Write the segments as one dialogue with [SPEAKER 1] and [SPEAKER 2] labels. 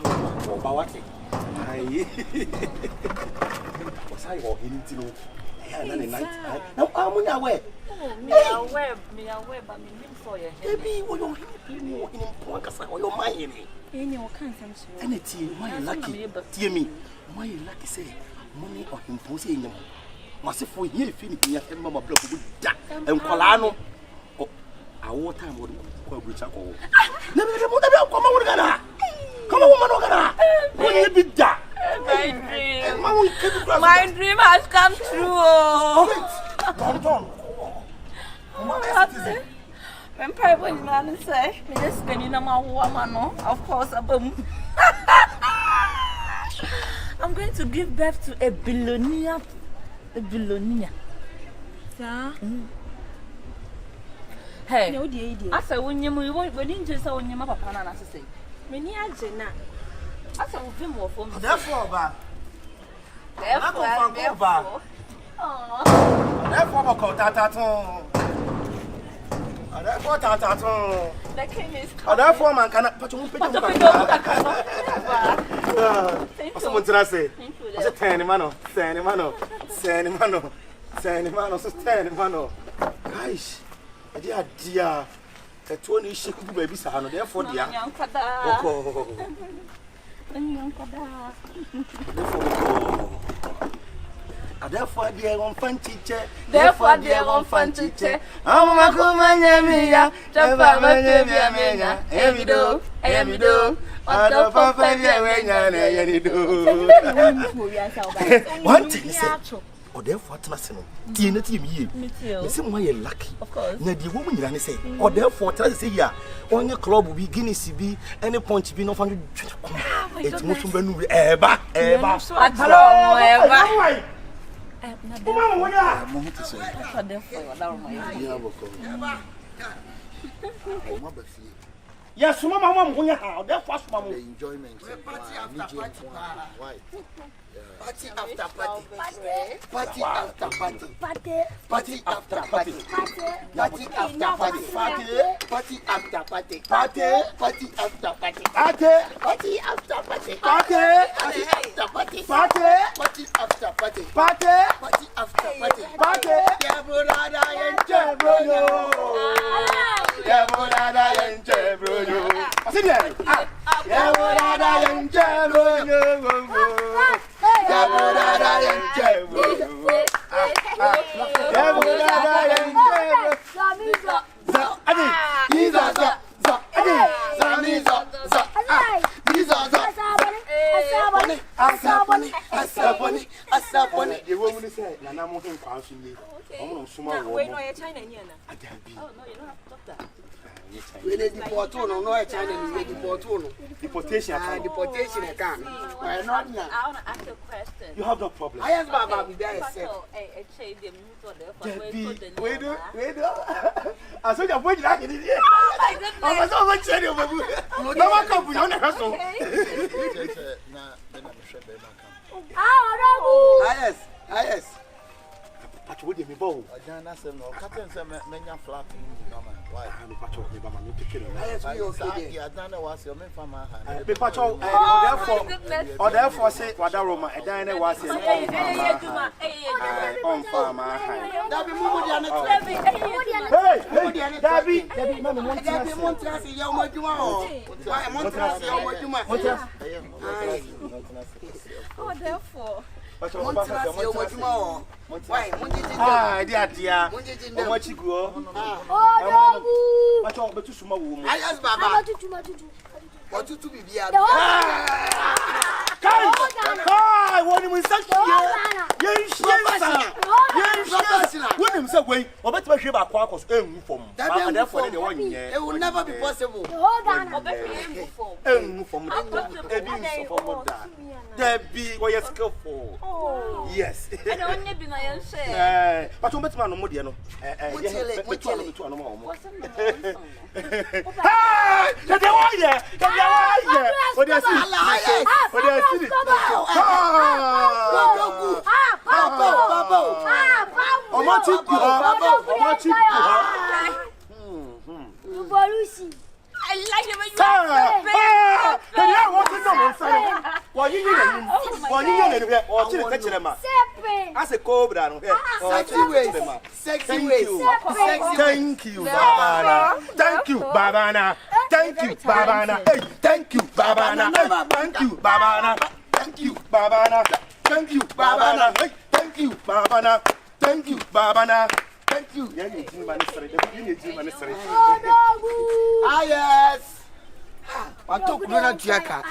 [SPEAKER 1] Bawati. Aye. What's I walk into? Yeah, night. Now, I'm aware.
[SPEAKER 2] Me aware, but me for you.
[SPEAKER 1] Baby, what you're in Poncasa or your mind?
[SPEAKER 2] In your conscience.
[SPEAKER 1] And it's my lucky, dear me. My lucky say, money or imposing them. Must if we hear Finny and Mamma Block with Jack and Colano. Our time would go with Chaco. Never come on, come on, what you be that?
[SPEAKER 2] My dream has come true. When private man say, me just spending a woman, of course, a boom. I'm going to give birth to a billionaire. A billionaire. Sir? Hey, no, the idea. I said, when you didn't just say, when you papa, and I say, many are Jenna. I said, we'll be more for me.
[SPEAKER 1] Therefore,
[SPEAKER 2] the king is
[SPEAKER 1] therefore, man cannot put you on someone to say, was a tiny mano, Gosh, dear, a 20 shake baby, son, therefore, dear. Therefore, dear, one fun teacher. Therefore, dear, one fun teacher. I'm a commander, Japa, Emido, other papa, one thing, or therefore, Tassino, dinner to me. The same way you're lucky. Of course, the woman you say, or therefore, tell us, yeah, on your club will be Guinness CB, any point to be no fun. It's most of them ever. Yes, Mamma, when you have that first moment. Enjoyment. Party after party. Party after party. Party after party. Party after party. Party after party. Party after party. Party after party. Party after party. Party after party. Party after party. Party after party. Party. Yeah, brother, yeah, brother. Yeah, brother, yeah, brother. What's it there? Yeah, brother, yeah, brother. Deportation. Deportation. I can't. I want to ask a question. You have no problem. I asked Baba to be there. Wait. I saw your point like it. I was over changing. No one come beyond the hustle. Yes. But would you be bold? I don't know. Captain said, many flat in why you patrol me, but I'm taking it. I don't know what's your main farmer. Patrol, or therefore say, what a Roma, a diner was on farmer. Ah, dear, what you go? I talk to some woman. I asked Baba what you to be here. Kai, what do we say? What him say, wait, or better ship our quarkers from. And therefore, the 1 year, it will never be possible. Debbie, what you skillful? Yes. I don't be my share. But you met my Modiano. I like it when you
[SPEAKER 3] As a cobra,
[SPEAKER 1] Sexy ways.
[SPEAKER 3] Thank you, Babana. Thank you, Babana. Thank you, Babana. Thank you, Babana. Thank you, Babana. Thank you, Babana. Thank you, Babana. Thank you, Babana. Thank you, Babana. Thank you.
[SPEAKER 1] Ah, yes. I talk to Jacka.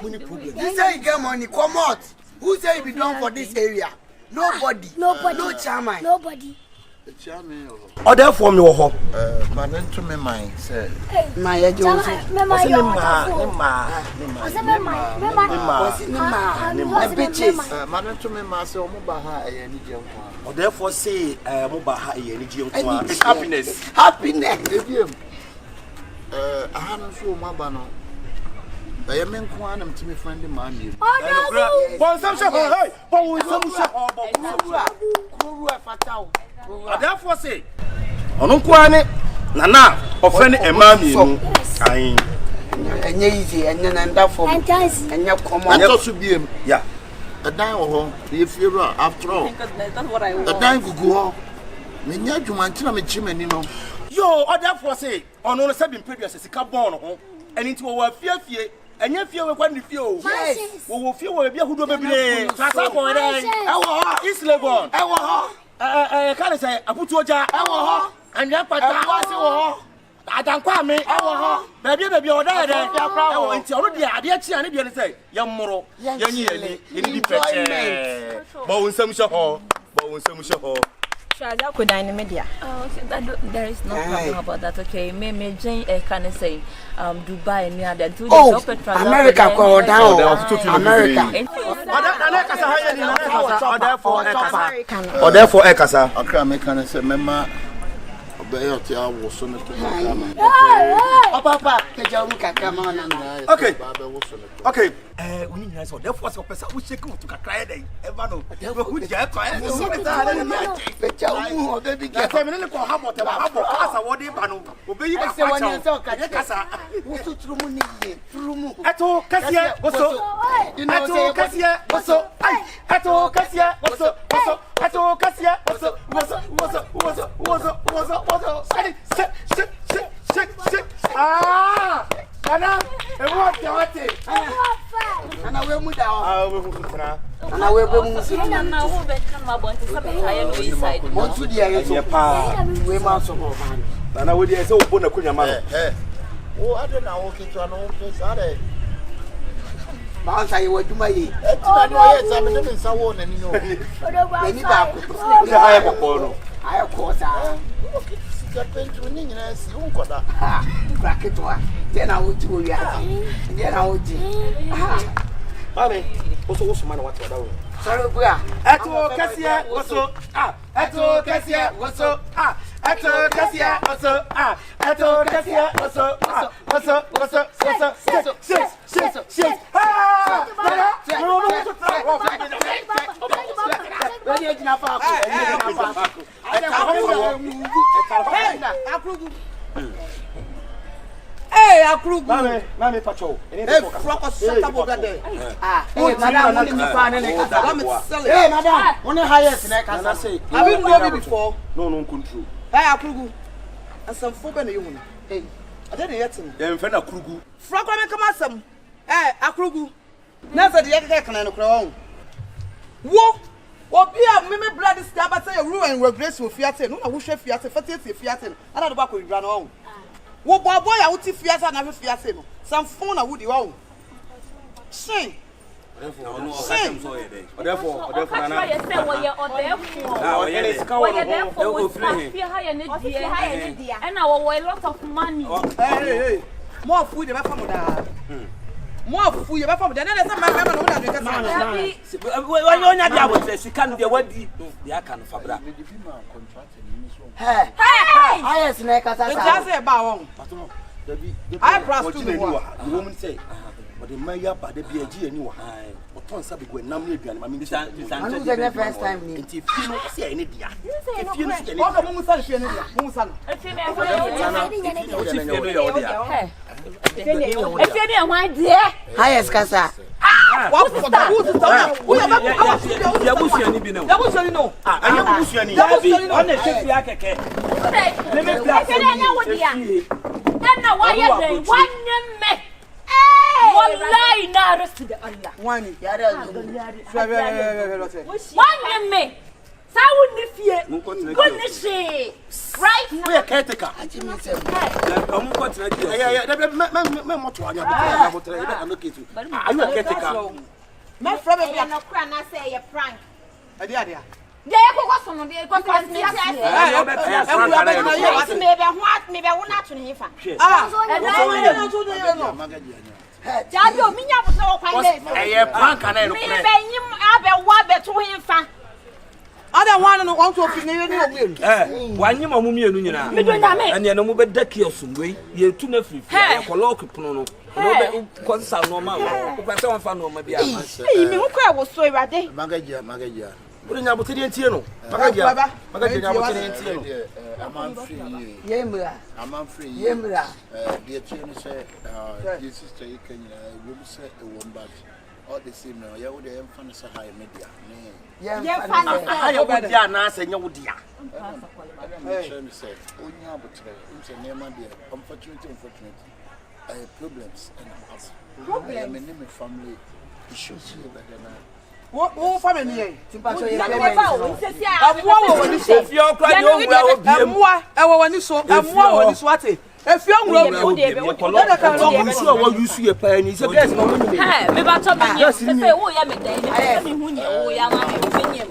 [SPEAKER 1] Money problem. You say you get money, come out. Who say you be done for this area? Nobody. No chairman.
[SPEAKER 4] Nobody.
[SPEAKER 1] The chairman.
[SPEAKER 3] Or therefore, me ho.
[SPEAKER 1] Man, into me mind, sir.
[SPEAKER 4] My Johnson.
[SPEAKER 1] Man, into me, myself,
[SPEAKER 3] Or therefore, say, Mobaha, it's happiness.
[SPEAKER 1] Happiness. I haven't shown my banner. I am in quantum to me friend in my name.
[SPEAKER 3] Therefore, say, Onukwane, Nana, offend a mammy.
[SPEAKER 1] And easy, and then that for and your command to be him. Yeah. A dime or if you're after all. The dime could go on. Minya to my chimney, you know.
[SPEAKER 3] Yo, or therefore, say, on all 7 previous as a carbon, and into our fear. And if you want to feel, yes, we will feel who do be East Legon. I can't say, I put to a jar, and that part I don't call me, baby, or that. Already, I did say, young Moro, young yearly, independent. Bowen some show,
[SPEAKER 2] Shaja could dine media. Oh, there is no problem about that. Okay, maybe Jane can say Dubai near the two
[SPEAKER 1] America go down. America.
[SPEAKER 3] Or therefore, Ekasa.
[SPEAKER 1] I can't make an answer, Mamma. Okay.
[SPEAKER 3] Okay. We need to know. Therefore, so person we check to cry day. Ever know? We get quiet. We Nana, and what you want it? And I will move down. And I will move What to the area? We must have one. And I would say, so put a queen. Oh, I don't know. Walking to an old place. Are they? Bounce, I would do my ear. I'm in someone and you know. I have course. Then I would do ya. Then I would do. Mammy, also, man, what's what? Sorry, Eto Cassia was so. Eto Cassia was so. Eto Cassia was so. Eto Cassia was so.
[SPEAKER 1] Hey, Akrugu.
[SPEAKER 3] Mami patrol.
[SPEAKER 1] Hey, flock of Santa there. Hey, madam, hey, madam, one highest neck. As I say, have you known me before? No, control. Hey, Akrugu. And some folk and you. Hey, I didn't yet. Then, friend Akrugu. Flock, come out some. Hey, Akrugu. Never the other can I know. Whoa. What be a mimi blood is stab at say a ruin where grace will fiat. No, I wish a fiat, fiat, another back with run on. What boy, I would see fiat and have a fiat. Some phone I would you own. Sing. Therefore,
[SPEAKER 2] and our way lot of money.
[SPEAKER 1] Hey, more food than my more food than my family. She can't be a word. The can fabra. Hey, I as neck as I say about I brought to the woman say. But the mayor by the BG and you are but on Sabi when Nammy, I mean, this is the first time. If you don't see any dear, if you see any, highest Casa.
[SPEAKER 2] Wallahi na rasu da Allah.
[SPEAKER 4] Wani.
[SPEAKER 2] Wani me. Sawun ni fie. Woni she. Right?
[SPEAKER 3] We are caretaker.
[SPEAKER 4] Amu ko tena dia.
[SPEAKER 3] Me moto anya bo tena be allocate. Are you a caretaker?
[SPEAKER 4] My friend be
[SPEAKER 5] no kra na say you prank.
[SPEAKER 4] Adia.
[SPEAKER 5] Dey ko go so no dey ko me me be wona to ne fa. Jadio minya bo so kwan dey.
[SPEAKER 3] Prank na no.
[SPEAKER 5] Me be nyim abe wa be to hin fa.
[SPEAKER 4] Other one no want to finish any of you.
[SPEAKER 6] Wanyim amu mienu nyina. Ene no mu be daki osumwe ye tu na free. Ya kolok pono no. No be konsa no ma. Ko pese won fa no ma bia ma.
[SPEAKER 5] Ei me ho kwa wo so irade.
[SPEAKER 1] Magagia.
[SPEAKER 3] Uri nya botiri entie no. Magagia nya botiri entie no.
[SPEAKER 1] I'm free.
[SPEAKER 4] Yemra.
[SPEAKER 1] I'm free.
[SPEAKER 4] Yemra.
[SPEAKER 1] The chain say this sister you can room set a one bag. All the same now. You would have fun as a high media.
[SPEAKER 3] How you go dia na say nya wo dia.
[SPEAKER 1] I'm trying to say, only have to say, unfortunately, I have problems and I'm in my family issues.
[SPEAKER 4] What family here?
[SPEAKER 5] Simply, you
[SPEAKER 4] if you
[SPEAKER 2] Hey, me ba to me say wo ya me den me me hu ne wo ya ma me nye.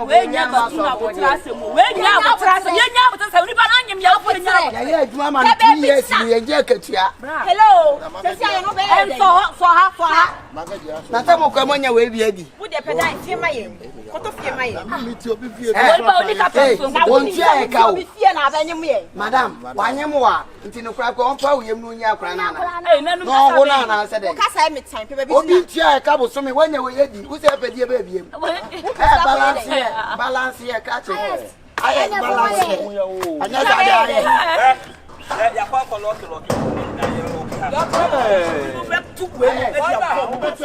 [SPEAKER 2] We nya ba tu na botra se mu. We nya botra se ye nya botra se ni ba na nyem ya ko nya.
[SPEAKER 4] ya adwuma man 2 years ni ye je katua.
[SPEAKER 5] hello. Sesi ayo no be dey. So ha.
[SPEAKER 4] Na ta mo kwa monya we bia di.
[SPEAKER 5] Wo dey pedai fie ma ye. Koto fie ma ye.
[SPEAKER 1] Me ti obi fie.
[SPEAKER 2] Wo ba oni ka to so.
[SPEAKER 4] Won ti e ka o.
[SPEAKER 5] Obi fie na abanyem ye.
[SPEAKER 4] Madam, wanyem wa nti no kra ko on pa wo yem no nya kra na na.
[SPEAKER 2] Hey, na nu
[SPEAKER 4] No wo na na se de.
[SPEAKER 5] Ka say me time pe be
[SPEAKER 4] Obi ti e ka bo so me wanya we ye di. Wo se pe di e ba biem. Balance here catch it. I balance here. Anya za dia here.
[SPEAKER 6] Ya kwa kolok.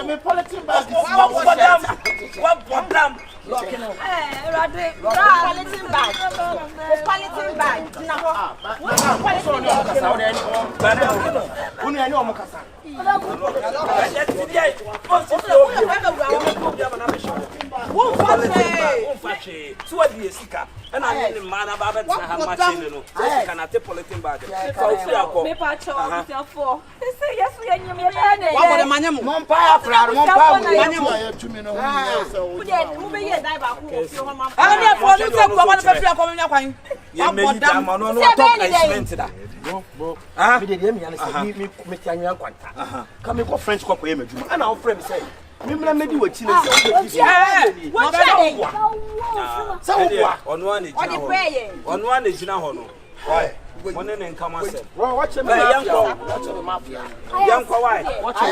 [SPEAKER 1] Me politic bag.
[SPEAKER 6] What problem?
[SPEAKER 5] Rade. Quality bag. Quality bag. Na ho.
[SPEAKER 3] Unu ya ni omo kasa. Come go French couple here medjuma and our friend say me mra medi wachi na say
[SPEAKER 5] What say?
[SPEAKER 6] Ono an ejina ho. Ono an ejina ho no. Why? One in come say.
[SPEAKER 3] Bro, watch him.
[SPEAKER 6] Watch the mafia. Yanko why? Watch him.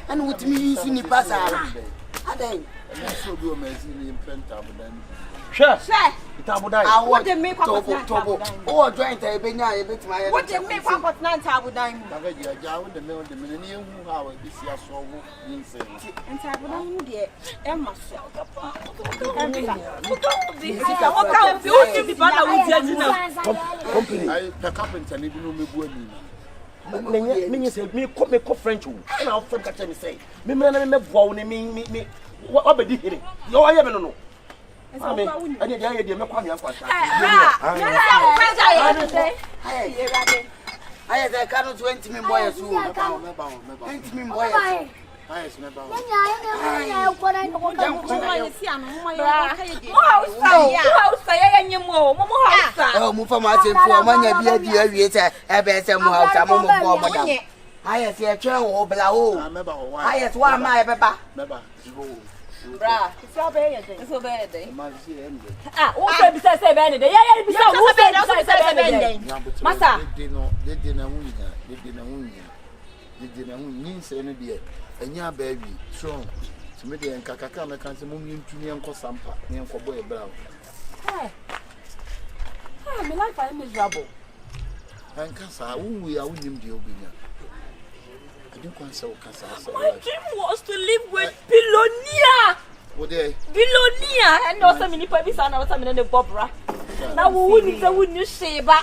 [SPEAKER 4] And what me use ni pasa. Aden.
[SPEAKER 1] So do amazing in Penta
[SPEAKER 3] Sure.
[SPEAKER 5] Itabudai. What they make up tobo.
[SPEAKER 4] Oh, joint e benya e betima.
[SPEAKER 5] What they make up at 9 Tabudai.
[SPEAKER 1] Magagia jaw the mill the minute who how this year so in say.
[SPEAKER 5] And Tabudai dear. Emma so.
[SPEAKER 3] Company.
[SPEAKER 1] I pick up and tell you no me go ni.
[SPEAKER 3] Me say me ko French wo. Na our friend catch me say. Me me boa wo me what be di here. You why me no. Ami, ade dia ye me kwa me akwata.
[SPEAKER 4] Aye, they cannot 20 min boy so. 20 min boy.
[SPEAKER 1] Yes, me ba.
[SPEAKER 4] Oh, mu fa ma se fu amanya bia di awie se e be se mu hausa mu bo mo da. Aye, se twa wo bla ho. Aye, so wa ma e beba.
[SPEAKER 1] Me ba.
[SPEAKER 2] Bra.
[SPEAKER 5] It's your baby.
[SPEAKER 2] It's your birthday.
[SPEAKER 1] Ah,
[SPEAKER 2] Who said besides 7 day? Yeah, besides who said besides 7 day? Masa.
[SPEAKER 1] They did na win say no dey. Enya baby strong. To me dey nkakaka me kan say mum yintuni enko sampa, ne enko boy brown.
[SPEAKER 2] Hey. Ah, my life is miserable.
[SPEAKER 1] Anka sa we are winning the obinya. I don't want to say
[SPEAKER 2] My dream was to live with billionaire.
[SPEAKER 1] What day?
[SPEAKER 2] Billionaire. And also many people say na wata me na bobra. Na wo ni say wo ni sheba.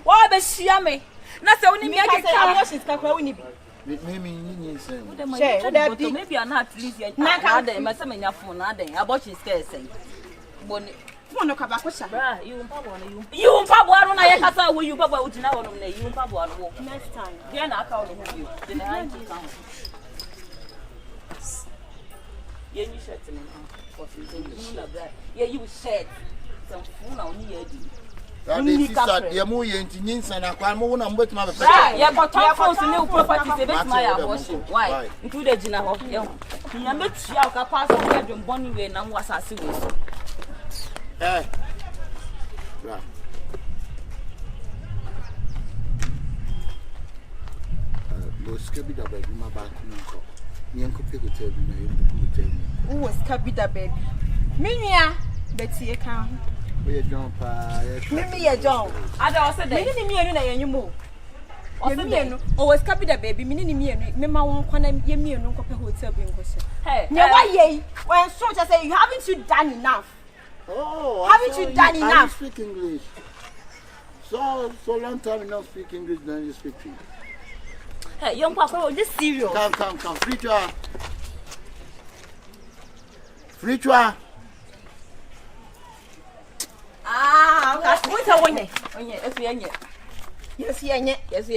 [SPEAKER 2] Wa be shia me. Na say wo ni me akeka
[SPEAKER 5] Abortions kakra wo ni bi.
[SPEAKER 1] Me say.
[SPEAKER 2] Maybe I'm not at least yet. Na dey me say me nya phone na dey. Abortion scare say. Boni.
[SPEAKER 5] Phone no kabako sha.
[SPEAKER 2] Bra, you mpaboa no na ye kasa wo you mpaboa wo tina wo no na you mpaboa no.
[SPEAKER 5] Next time.
[SPEAKER 2] Dia na aka wo no you. Then I do come. Ye ni shirt me for you na bra. Ye you shirt. Some phone na oni ye di.
[SPEAKER 1] That sister, ye mo ye nti nyinsa na kwa mo na mbetuma be
[SPEAKER 2] Bra, ye go talk phones ni property say bet my abortion. Why? Include Gina ho. Ye nya metua ka pass on ye dwon boni we na mo asase we so.
[SPEAKER 1] Eh. Bra. Aboske bi da baby ma ba ku nko. Ni enko pe ko tell me na ye bu tell me.
[SPEAKER 5] Who was kabida baby? Minia Betty e kan.
[SPEAKER 1] We John pa.
[SPEAKER 5] Mimi ye John.
[SPEAKER 2] Ada o se dey.
[SPEAKER 5] Mini ni mienu na ye nyumo.
[SPEAKER 2] O se dey.
[SPEAKER 5] O was kabida baby. Mini ni mienu. Me ma won kwana ye mienu nko pe hotel bi nko se.
[SPEAKER 2] Hey.
[SPEAKER 5] Ne wa ye. When so just say you haven't done enough.
[SPEAKER 1] Oh,
[SPEAKER 5] haven't you done enough?
[SPEAKER 1] I speak English. So long time you not speak English, then you speak English.
[SPEAKER 2] Hey, young papa, this serious.
[SPEAKER 1] Come. Free tour.
[SPEAKER 5] Ah, okay. What a one.
[SPEAKER 2] Yes,
[SPEAKER 5] Yes.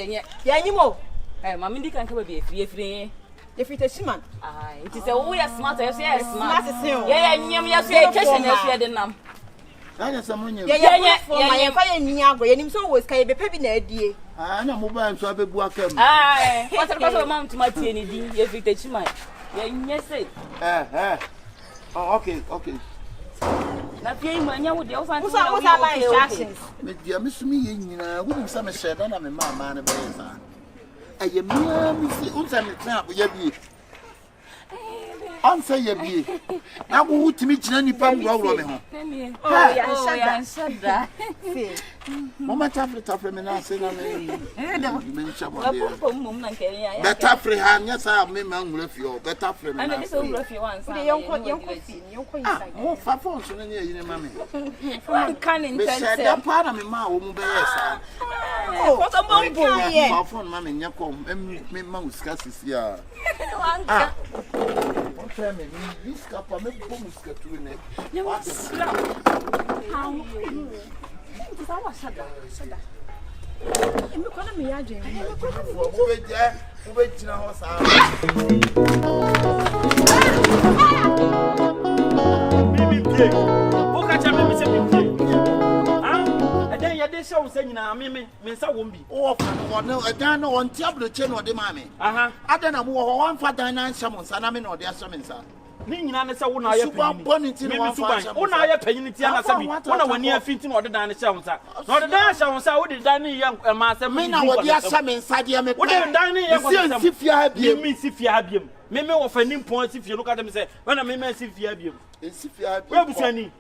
[SPEAKER 5] Ya nyimo.
[SPEAKER 2] Hey, mama ndi kan ka be free.
[SPEAKER 5] If it is man.
[SPEAKER 2] Ah, it is a we are smart, yes, smart.
[SPEAKER 5] Smart is him.
[SPEAKER 2] Yeah, nyam yes, education yes, we are the nam.
[SPEAKER 1] Anya samonye.
[SPEAKER 5] Yeah. My fire ni agro. You nim so was kai be pe bi na adie.
[SPEAKER 1] Ah, na mobile so abebu akam.
[SPEAKER 2] Ah, what mom to my tea ni di, ye fit teach man. Yeah, yes say.
[SPEAKER 1] Oh, okay.
[SPEAKER 2] Na pie mu anya wo de o fan.
[SPEAKER 5] What's our instructions?
[SPEAKER 1] Me dia me sumi ye nyina, wo nim sa me share na me mama na be sa. Aye me si unsa me tran aboya bi. Ansa ye bi. Na wo wutimi gina nipa ngwawro me ho.
[SPEAKER 2] Oh, yeah, shada.
[SPEAKER 5] See.
[SPEAKER 1] Mama tafre me na se na me. Me nchamo de.
[SPEAKER 2] Mum na nke ya.
[SPEAKER 1] Better free ha nya sa me ma nwura fi o. Better free me na.
[SPEAKER 2] Ana this nwura fi once.
[SPEAKER 5] We yonko inside.
[SPEAKER 1] Mo fa phone so na nya yine ma me.
[SPEAKER 2] One can in
[SPEAKER 1] Me share that part na me ma wo mu be yes.
[SPEAKER 2] What a bombo.
[SPEAKER 1] My phone ma me nya kom me ma usika sisi a.
[SPEAKER 2] One.
[SPEAKER 1] Tell me, this cup I make bomb scattered in it.
[SPEAKER 2] You want slap. How? This our shada.
[SPEAKER 5] Me kono me ya dwen.
[SPEAKER 1] Who be tina house ah.
[SPEAKER 6] Bibi. Who catch me say bibi. Ah? And then you dey show say nyina me nsa wo mbi.
[SPEAKER 1] Oh, no, a dan no on table chain or the mammy.
[SPEAKER 6] Aha.
[SPEAKER 1] Adana mo one father nine shamons and I mean or their shamons.
[SPEAKER 6] Ni nyina ne se wo na ya
[SPEAKER 1] Suban bonnet in one
[SPEAKER 6] suban. Wo na ya panyin ti ana sabi. Wo na wani afin ti na ode dan ne sha wonsa. Na ode dan sha wonsa wo de dan ne yan ma se
[SPEAKER 1] me na wo dia shamen sadia me.
[SPEAKER 6] Wo de dan ne yan
[SPEAKER 1] ko si fia biem.
[SPEAKER 6] Me si fia biem. Me wo fa nim pon si fia no ka dem se. Wo na me si fia biem.
[SPEAKER 1] Si fia
[SPEAKER 6] biem.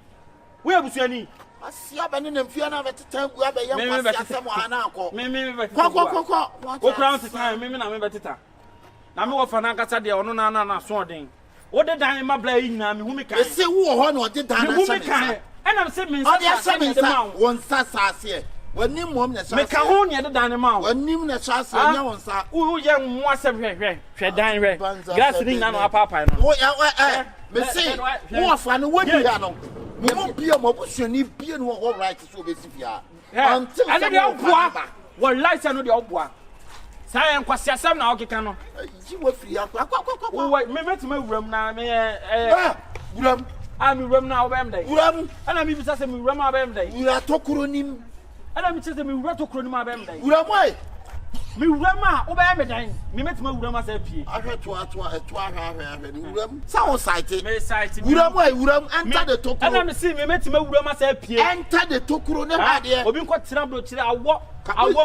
[SPEAKER 6] We abusuani.
[SPEAKER 1] Asia bani na mfia na beteta gu abeya kwasi asem ana akọ.
[SPEAKER 6] Me
[SPEAKER 1] Kọ.
[SPEAKER 6] Wo crown time me na me beteta. Na me wo fa na nkasa de ono na so odin. Wo de dan ma bla yi nyina me hu me kan.
[SPEAKER 1] Se wo ho na ode dan na
[SPEAKER 6] me hu me kan. Enam se me
[SPEAKER 1] nsa won sa saase. Wani mom na saase.
[SPEAKER 6] Me ka ho ne de dan ma wo.
[SPEAKER 1] Wani na saase nya won sa.
[SPEAKER 6] Wo ye nwo asem hwe dan hwe. Grass ni na no apapa no.
[SPEAKER 1] Wo me se wo fa no wodi ya no. Mo bia mo busuani bia no wo right so be sifia.
[SPEAKER 6] Until and the obua. Wo light no de obua. Sai en kwasi asem na okeka no.
[SPEAKER 1] Ji wo firi akwa.
[SPEAKER 6] Wo me metima wuram na me
[SPEAKER 1] wuram.
[SPEAKER 6] Ami wuram na obem dai.
[SPEAKER 1] Wuram.
[SPEAKER 6] Ana mi bisa se mi wuram abem dai.
[SPEAKER 1] Wura tokuro nim.
[SPEAKER 6] Ana mi chese mi wura tokuro nim abem dai.
[SPEAKER 1] Wuram wai.
[SPEAKER 3] Me wurama obey me dan. Me metima wurama say pie.
[SPEAKER 1] Ahwe to ahwe ni wuram. Sa wo site.
[SPEAKER 3] Me site.
[SPEAKER 1] Wuram enter the tokuro.
[SPEAKER 3] And I'm see me metima wurama say pie.
[SPEAKER 1] Enter the tokuro ne ha de.
[SPEAKER 3] Obi nko tira bro tira awo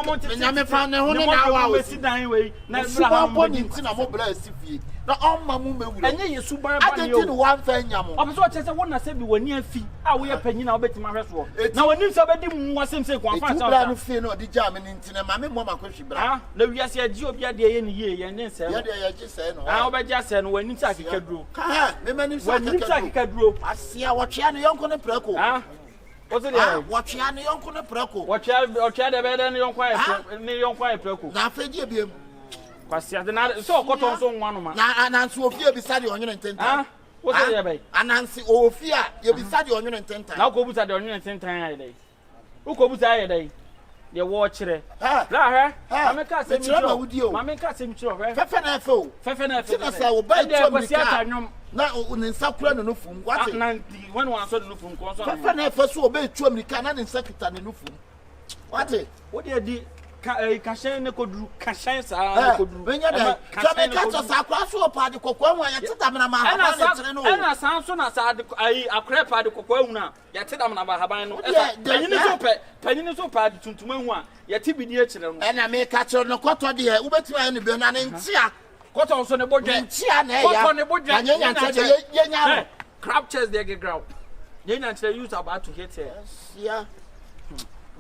[SPEAKER 3] mo tete.
[SPEAKER 1] Nyame fa ne ho ne na awa wo
[SPEAKER 3] si dan we. Na
[SPEAKER 1] Abraham bo ni ntina mo bra asifie. Na omma mu mewura.
[SPEAKER 3] Enye yesu ban ba ne yo.
[SPEAKER 1] Atete no wan fa nyamo.
[SPEAKER 3] Obi so chese wona se bi wani afi a wo ye panyi na obetima hweso. Na wani so be di mu asem se kwan fa sa.
[SPEAKER 1] Bra no fe no di ja me ntina ma me mo makwashi bra.
[SPEAKER 3] Ah, na wiase agi obi ade ye ne ye ye ne se.
[SPEAKER 1] Ye de ye gi se no.
[SPEAKER 3] Ah, obeji ase no wani sa keka duro.
[SPEAKER 1] Ha, me mani sa
[SPEAKER 3] keka duro.
[SPEAKER 1] Asia wo twea no yonko ne preko.
[SPEAKER 3] Ah. What's it?
[SPEAKER 1] Wo twea no yonko ne preko.
[SPEAKER 3] Wo twea de be de ne yonko e preko.
[SPEAKER 1] Na afedi biem.
[SPEAKER 3] Kwasi ade na so okoton so nwa no ma.
[SPEAKER 1] Na anansi ofie bi sade onwene ntenta.
[SPEAKER 3] Ah. What's it be?
[SPEAKER 1] Anansi ofie ye bi sade onwene ntenta.
[SPEAKER 3] Na ko buta de onwene ntenta ayi dai. Uko buta ayi dai. De wo kire.
[SPEAKER 1] Ha.
[SPEAKER 3] La he. Ameka se mi
[SPEAKER 1] tro.
[SPEAKER 3] Mameka se mi tro he.
[SPEAKER 1] Fefe na efe o.
[SPEAKER 3] Fefe na efe.
[SPEAKER 1] Tina sa wo ba tro mi ka.
[SPEAKER 3] Nwom.
[SPEAKER 1] Na ne nsa kura ne no fum. What?
[SPEAKER 3] Na when one so no fum ko so.
[SPEAKER 1] Fefe na efe so wo ba tro mi ka na ne nsa kita ne no fum. What?
[SPEAKER 3] Wo de di kashen ne koduru kashen sa ne koduru.
[SPEAKER 1] Benya da. So me ka to sa akwa so pa de kokwa hu ya teta me na ma ha ba ne tere no.
[SPEAKER 3] Ena san so na sa ai akra pa de kokwa hu na ya teta me na ba ha ba no. Panyin so pa de tuntuma hu a ya ti bi di e kire no.
[SPEAKER 1] Ena me ka kire no koto de he ubetima ne bi na ne ntia.
[SPEAKER 3] Koto so ne bodwe.
[SPEAKER 1] Ntia na ya.
[SPEAKER 3] Koto ne bodwe.
[SPEAKER 1] Anya nya ye nya.
[SPEAKER 3] Crab chest de ge ground. Ye nya kire use about to hit here.
[SPEAKER 1] Yeah.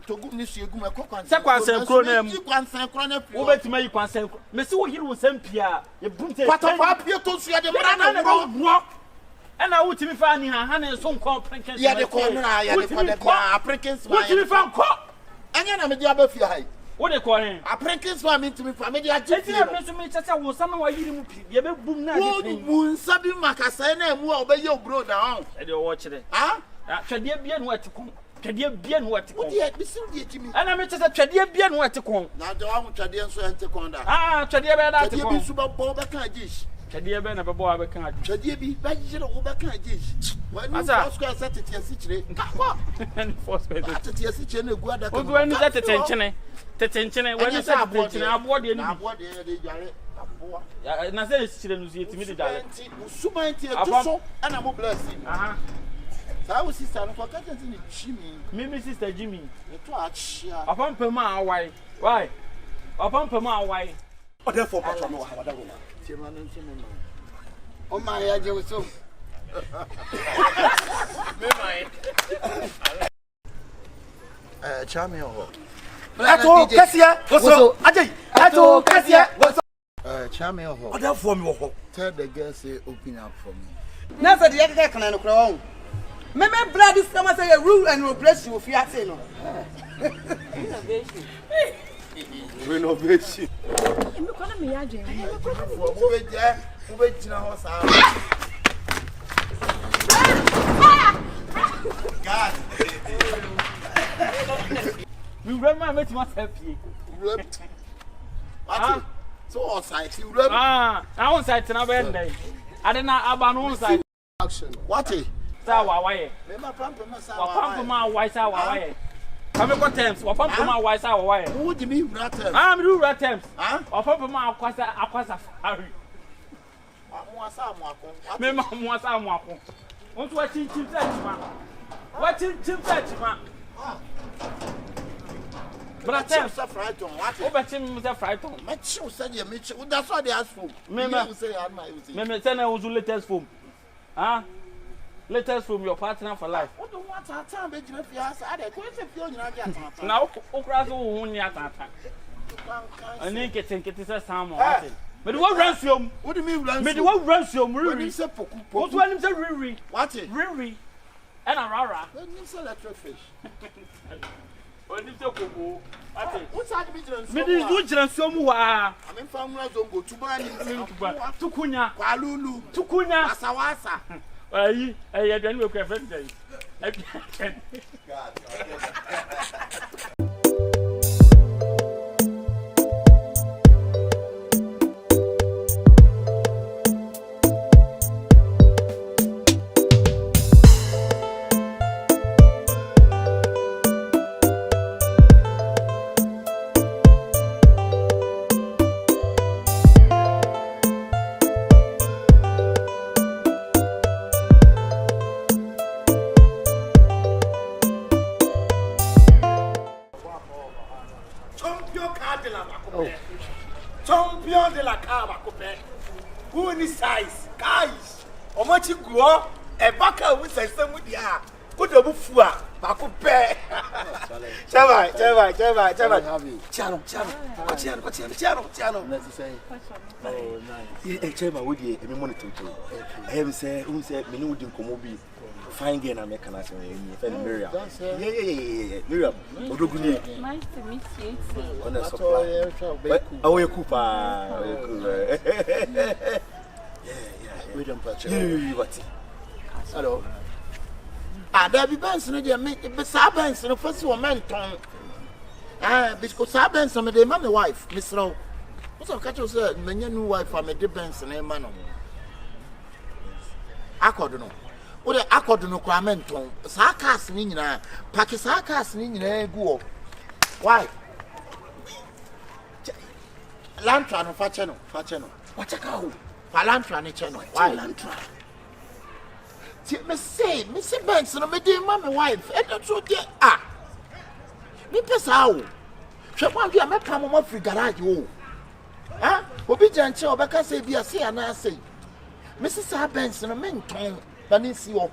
[SPEAKER 1] Togu ni su egu me kokwan.
[SPEAKER 3] Se kwansen kro na mu.
[SPEAKER 1] Kwansen kro na pio.
[SPEAKER 3] Wo betima yi kwansen kro. Me se wo yiri wo sampia. Ye bumte.
[SPEAKER 1] Kwata fa pio to su ya de bra na
[SPEAKER 3] wo. Ena wo timi fa ni ha na so nkon prenkens.
[SPEAKER 1] Ya de ko na ya de ko de bia prenkens ma.
[SPEAKER 3] Wo timi fa nko.
[SPEAKER 1] Anya na me dia ba fi hai.
[SPEAKER 3] Wo de ko he.
[SPEAKER 1] Prenkens ma me timi fa me dia je fi.
[SPEAKER 3] Eti na me so me chese wo sa na wa yiri mu pi. Ye be bum na de.
[SPEAKER 1] Wo mu nsa bi makasa na mu a obeye obro da ho.
[SPEAKER 3] E de wo kire.
[SPEAKER 1] Ha?
[SPEAKER 3] Twede bia no atikon. Twede bia no atikon.
[SPEAKER 1] Wo de bisim de timi.
[SPEAKER 3] Ana me chese twede bia no atikon.
[SPEAKER 1] Na de wa hu twede nso entikon da.
[SPEAKER 3] Ah, twede be da atikon.
[SPEAKER 1] Twede bi su ba bo ba kan jish.
[SPEAKER 3] Twede be na be bo ba kan adu.
[SPEAKER 1] Twede bi ba jire wo ba kan jish. Wa ni first square set tete kire. Ka.
[SPEAKER 3] Any first square.
[SPEAKER 1] Tete kire na egu ada ka.
[SPEAKER 3] Wo do ani tete nchene. Tete nchene, when you say nchene abo de ni.
[SPEAKER 1] Abo de dware.
[SPEAKER 3] Ya na say kire no sie timi de dale.
[SPEAKER 1] Sumanti etuso ana mo bless.
[SPEAKER 3] Aha.
[SPEAKER 1] Sa wo sister no kwa ka tete ni Jimmy.
[SPEAKER 3] Me sister Jimmy.
[SPEAKER 1] Eto achia.
[SPEAKER 3] Apampem a awai. Why? Apampem a awai.
[SPEAKER 1] O de for patro no ha wada go na. Tiema no ntime no. O ma ya je so.
[SPEAKER 3] Me mai.
[SPEAKER 1] Chame ho.
[SPEAKER 3] Ato kasia. Woso. Ajay. Ato kasia. Woso.
[SPEAKER 1] Chame ho.
[SPEAKER 3] O de for me wo.
[SPEAKER 1] Tell the girl say open up for me.
[SPEAKER 4] Na say the yakeke kan no kro won. Me blood this come say rule and replace you fi ase no.
[SPEAKER 1] Renovation.
[SPEAKER 5] Me kono me ya dwen.
[SPEAKER 1] Wo be jina ho sa. God.
[SPEAKER 3] We run my mate must help you.
[SPEAKER 1] What? So on site you run.
[SPEAKER 3] Ah, I on site na be ndai. Ade na aba no on site.
[SPEAKER 1] Action. What?
[SPEAKER 3] Sa wa waye.
[SPEAKER 1] Me ma pampa ma sa
[SPEAKER 3] wa. Wa pampa ma wa sa wa waye. Kame ko terms, wa pampa ma wa sa wa waye.
[SPEAKER 1] Who di me run terms?
[SPEAKER 3] Ah, me do run terms.
[SPEAKER 1] Ah?
[SPEAKER 3] Wa pampa ma akwasa fari.
[SPEAKER 1] Mo asa mo akon.
[SPEAKER 3] Me ma mo asa mo akon. Won to wa chin search ma. Wa chin search ma.
[SPEAKER 1] Ah.
[SPEAKER 3] But terms
[SPEAKER 1] sa frighton. What?
[SPEAKER 3] O be chin me say frighton.
[SPEAKER 1] Me chiu say dey me chiu. That's why they ask for.
[SPEAKER 3] Me
[SPEAKER 1] say I my use.
[SPEAKER 3] Me say na uzu latest form. Ah? Latest from your partner for life.
[SPEAKER 1] What do you want to tell me? You know, I dey go say pure you na get atan.
[SPEAKER 3] Na o kra so wo ni atan. Ani kete say Samuel. Me do what ransom?
[SPEAKER 1] What do you mean ransom?
[SPEAKER 3] Me do what ransom?
[SPEAKER 1] When you say poku.
[SPEAKER 3] What do you say riri?
[SPEAKER 1] What?
[SPEAKER 3] Riri. And a rara.
[SPEAKER 1] When you say electric fish.
[SPEAKER 3] When you say koko.
[SPEAKER 1] What's that be ransom?
[SPEAKER 3] Me do ransom wa.
[SPEAKER 1] I mean family zongo tuba ni
[SPEAKER 3] tukunya.
[SPEAKER 1] Kwalulu.
[SPEAKER 3] Tukunya.
[SPEAKER 1] Asawasa.
[SPEAKER 3] Ayi, ayi dan we kwa friend day. Who in this size? Guys, how much you go? A baka with a stem with ya. Put a bufua, Baku Pay. Chava. Channel.
[SPEAKER 1] Let's say. Oh, nice.
[SPEAKER 3] Yeah, Chava, would you every morning to I have said, who said, Minu would Komobi. Fine again, I'm a Canadian. Mariam. Yeah. Mariam.
[SPEAKER 2] Nice to meet you.
[SPEAKER 3] On a supply. Oh, you Cooper.
[SPEAKER 1] We don't patch.
[SPEAKER 3] What?
[SPEAKER 1] Hello. There be Benson, dear, make it beside Benson, the first one menton. Because Benson, my mammy wife, Miss Rowe. What's a catcher, sir? My new wife, I'm a Benson, a man. Accordono. What a accordono cramenton. Sarcas Nina, Pakisarcas Nina, go. Why? Lantran, Fachano. What's a cow? Palantran, channel. Why Lantran? Me say Benson, my dear mammy wife, and that's what they are. Me pass out. Shall one be a mecam of free garage, you. Ah, will be gentle, but I say, be a say, and I say, Mrs. Benson, a man tongue, Panisio.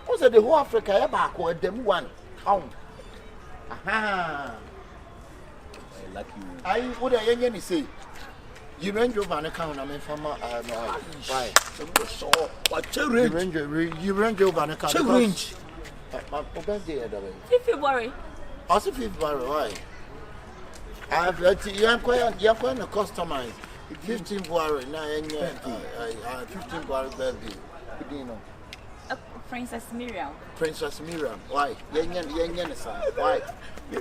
[SPEAKER 1] Was it the whole Africa ever called them one? Oh, aha.
[SPEAKER 3] I like you.
[SPEAKER 1] I would I say. You range over an account, I mean, from why? So, what you range over an account?
[SPEAKER 3] Range.
[SPEAKER 1] My birthday, the way.
[SPEAKER 2] February.
[SPEAKER 1] Also, February, why? I have you're quite a customize. 15 February, now, 15 February birthday. You know.
[SPEAKER 2] Princess Mariam.
[SPEAKER 1] Princess Mariam, why? Why?
[SPEAKER 3] Be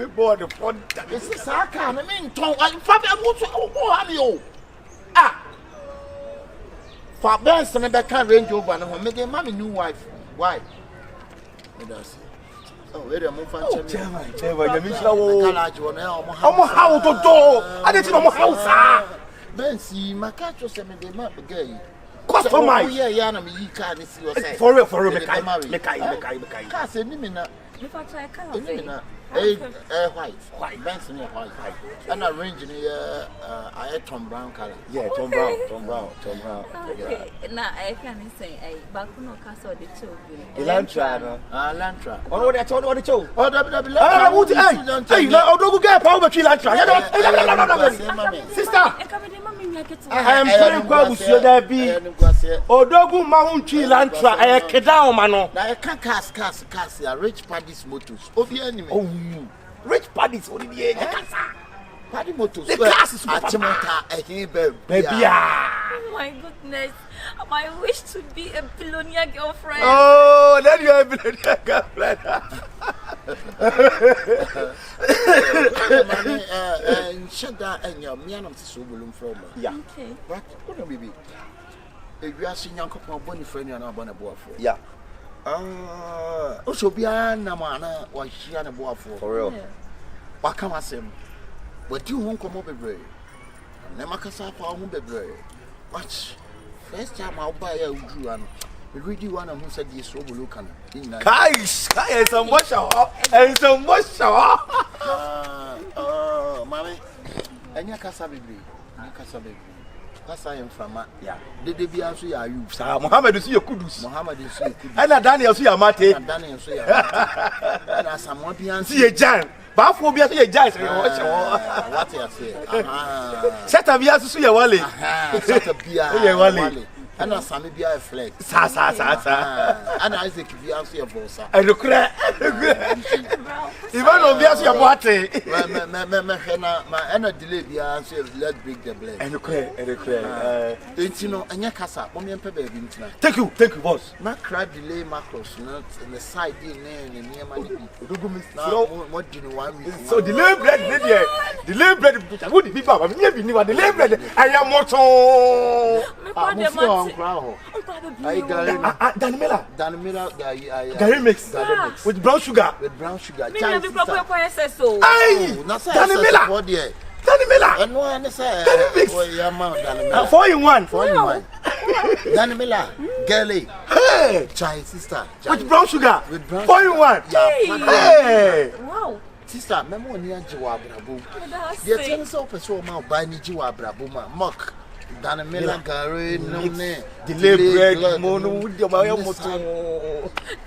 [SPEAKER 3] bored of fun.
[SPEAKER 1] This is our kind of mean tongue. I'm probably going to you. Ah, for Benson, I can't range over and I'm making mommy new wife. Why? Oh, wait a moment. How to do? I didn't know how. Bensi, my cat was a man, my gay.
[SPEAKER 3] Customize.
[SPEAKER 1] Yeah, you can't see what I
[SPEAKER 3] For real, Mekai.
[SPEAKER 1] can't say, Nimina.
[SPEAKER 2] If I try,
[SPEAKER 1] White, Benson, white, and arranging here, I had Tom Brown color.
[SPEAKER 3] Yeah, Tom Brown.
[SPEAKER 2] okay. Now I can say a Bakuno Castle the children.
[SPEAKER 1] Lantra.
[SPEAKER 3] Oh, that's all the show.
[SPEAKER 1] Oh,
[SPEAKER 3] Hey, now don't get power to Lantra. Sister, I am very glad with you there be. Odogu Mount Lantra, I can't down, mano.
[SPEAKER 1] I can't cast a rich party's motors. Of the enemy.
[SPEAKER 3] Oh, rich parties, what did you
[SPEAKER 1] Party motors.
[SPEAKER 3] The class is
[SPEAKER 1] baby.
[SPEAKER 2] Oh my goodness. I wish to be a billionaire girlfriend.
[SPEAKER 3] Oh, then you have been a girlfriend.
[SPEAKER 1] And shut down and your man of the Subulum from.
[SPEAKER 3] Yeah.
[SPEAKER 2] Okay.
[SPEAKER 1] But what do we if you are seeing your couple of bonny friend, you're not born a boy for.
[SPEAKER 3] Yeah.
[SPEAKER 1] Also, beyond Namana, or she and a boy for
[SPEAKER 3] real.
[SPEAKER 1] What can I say? What do you want come over brave? Nemakasa for whom be brave. Watch. First time I'll buy a Drew and really one who said this Sobulukan.
[SPEAKER 3] Kai, and some wash and some wash.
[SPEAKER 1] Oh, mammy. And your casa baby. That's I am from. Yeah. Did they be answer you?
[SPEAKER 3] Mohammed is your kudus.
[SPEAKER 1] Mohammed is
[SPEAKER 3] and Daniel see a mate.
[SPEAKER 1] And Daniel say, and someone be answer.
[SPEAKER 3] See a giant. Bafobia see a giant.
[SPEAKER 1] What you say?
[SPEAKER 3] Set a via to see a wally.
[SPEAKER 1] Set a beer, wally. And a Sammy be a flag.
[SPEAKER 3] Sa.
[SPEAKER 1] And Isaac be answer your boss.
[SPEAKER 3] I look even of the answer your
[SPEAKER 1] my delay be answer, let's break the blade.
[SPEAKER 3] And declare.
[SPEAKER 1] You know, and your casa, mommy and baby.
[SPEAKER 3] Thank you, boss.
[SPEAKER 1] My crab delay macros, not in the side in near money. What do you want me?
[SPEAKER 3] So delay bread, I would be Papa, maybe you are delay bread. I am motto. Danimela, Gary mix with brown sugar. Danimela,
[SPEAKER 1] and one is a
[SPEAKER 3] 4 in 1.
[SPEAKER 1] Danimela, Gally,
[SPEAKER 3] Hey,
[SPEAKER 1] chai sister,
[SPEAKER 3] with brown sugar,
[SPEAKER 1] with brown
[SPEAKER 3] 4 in 1. Hey,
[SPEAKER 2] wow.
[SPEAKER 1] Sister, Memo near Jiwa Brabu. The attendance of a so amount by Nijiwa Brabuma, mock. Dan Melagare, no,
[SPEAKER 3] deliberate, mono, with your motor.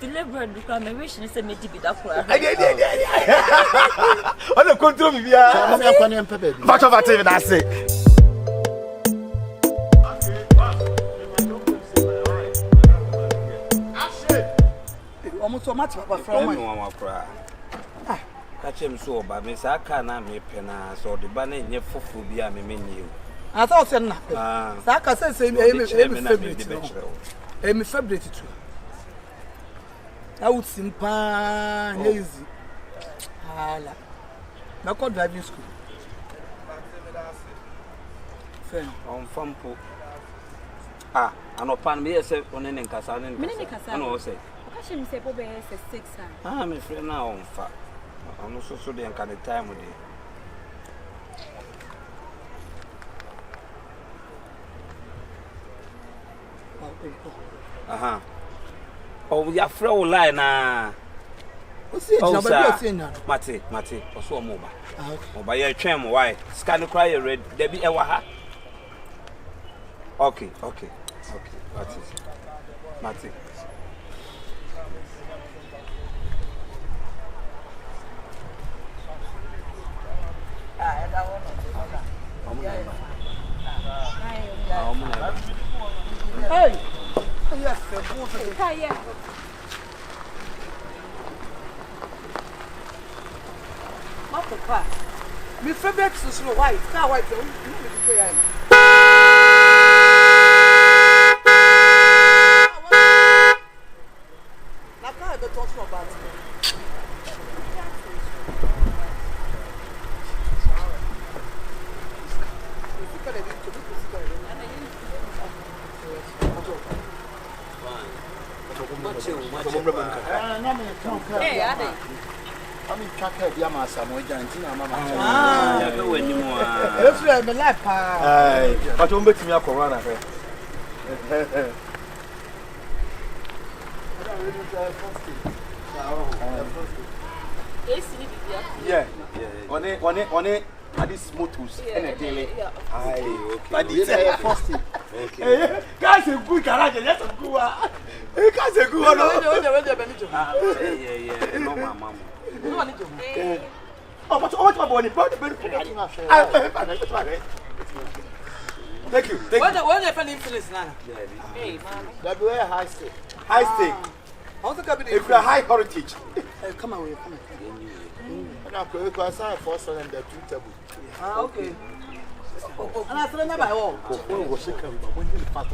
[SPEAKER 2] Deliberate because my wish is a maybe that for.
[SPEAKER 3] On the control, we are much of a TV. That's it.
[SPEAKER 4] Almost so much from my
[SPEAKER 6] cry. Catch him so, but Miss Akana, me penna, so the banner near Fufu be a menu.
[SPEAKER 4] I thought so. Saka says, I'm favorite too. I would simple lazy. Now call driving school.
[SPEAKER 6] On Fampo. Ah, and upon me, I said, on any Cassan, and say,
[SPEAKER 5] She say Bobby is 6.
[SPEAKER 6] ah, my friend now on fat. I'm also so the kind of time with you. Oh, we are throw line now.
[SPEAKER 4] What's it?
[SPEAKER 6] Mate, or so mobile. Oh, by your tram, why? Scan cry red, Debbie Ewaha. Okay. Mate.
[SPEAKER 4] Hey! Yes, what the fuck? My favorite is white. Car white. You know me to say I am. Now, I don't talk about it.
[SPEAKER 2] Hey, Ade.
[SPEAKER 1] I'm in Chaka, dear Massa, my Jantina, Mamma.
[SPEAKER 6] Ah, no anymore.
[SPEAKER 4] That's where my life.
[SPEAKER 3] But don't bet me up for one. Yeah. On it. These motors and a daily. But these are first. Okay. Guys, a good garage. Let's go. Guys, a good one.
[SPEAKER 6] Yeah. No, my mom.
[SPEAKER 3] Oh, but what about the body? Thank you.
[SPEAKER 4] When you find influence, Nana?
[SPEAKER 2] Hey, man.
[SPEAKER 1] That way high stake.
[SPEAKER 3] High stake.
[SPEAKER 4] Also,
[SPEAKER 3] If you are high heritage.
[SPEAKER 4] come away.
[SPEAKER 1] And I'm going to assign for some and the two table.
[SPEAKER 4] Ah, okay. And I said, never all.
[SPEAKER 3] Was sick of when you fat.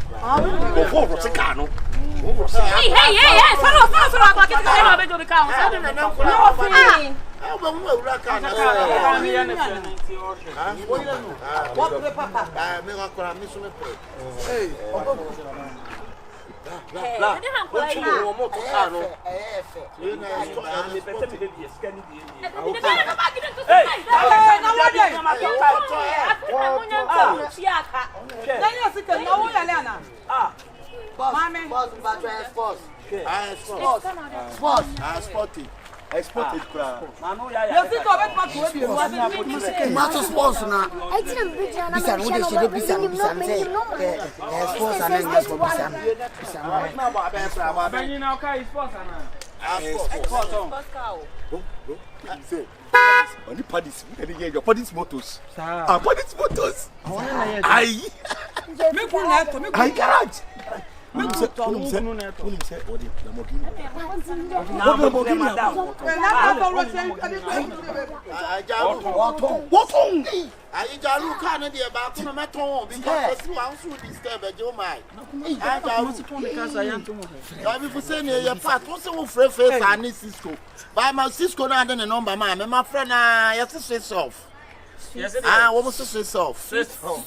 [SPEAKER 2] Hey,
[SPEAKER 3] Exported crowd.
[SPEAKER 4] You see, go back to where you
[SPEAKER 1] was. Matter sports now. I didn't be done. Bisan, what they should be some. Sports and English for Bisan.
[SPEAKER 3] Only parties, your parties motors. Parties motors. I garage.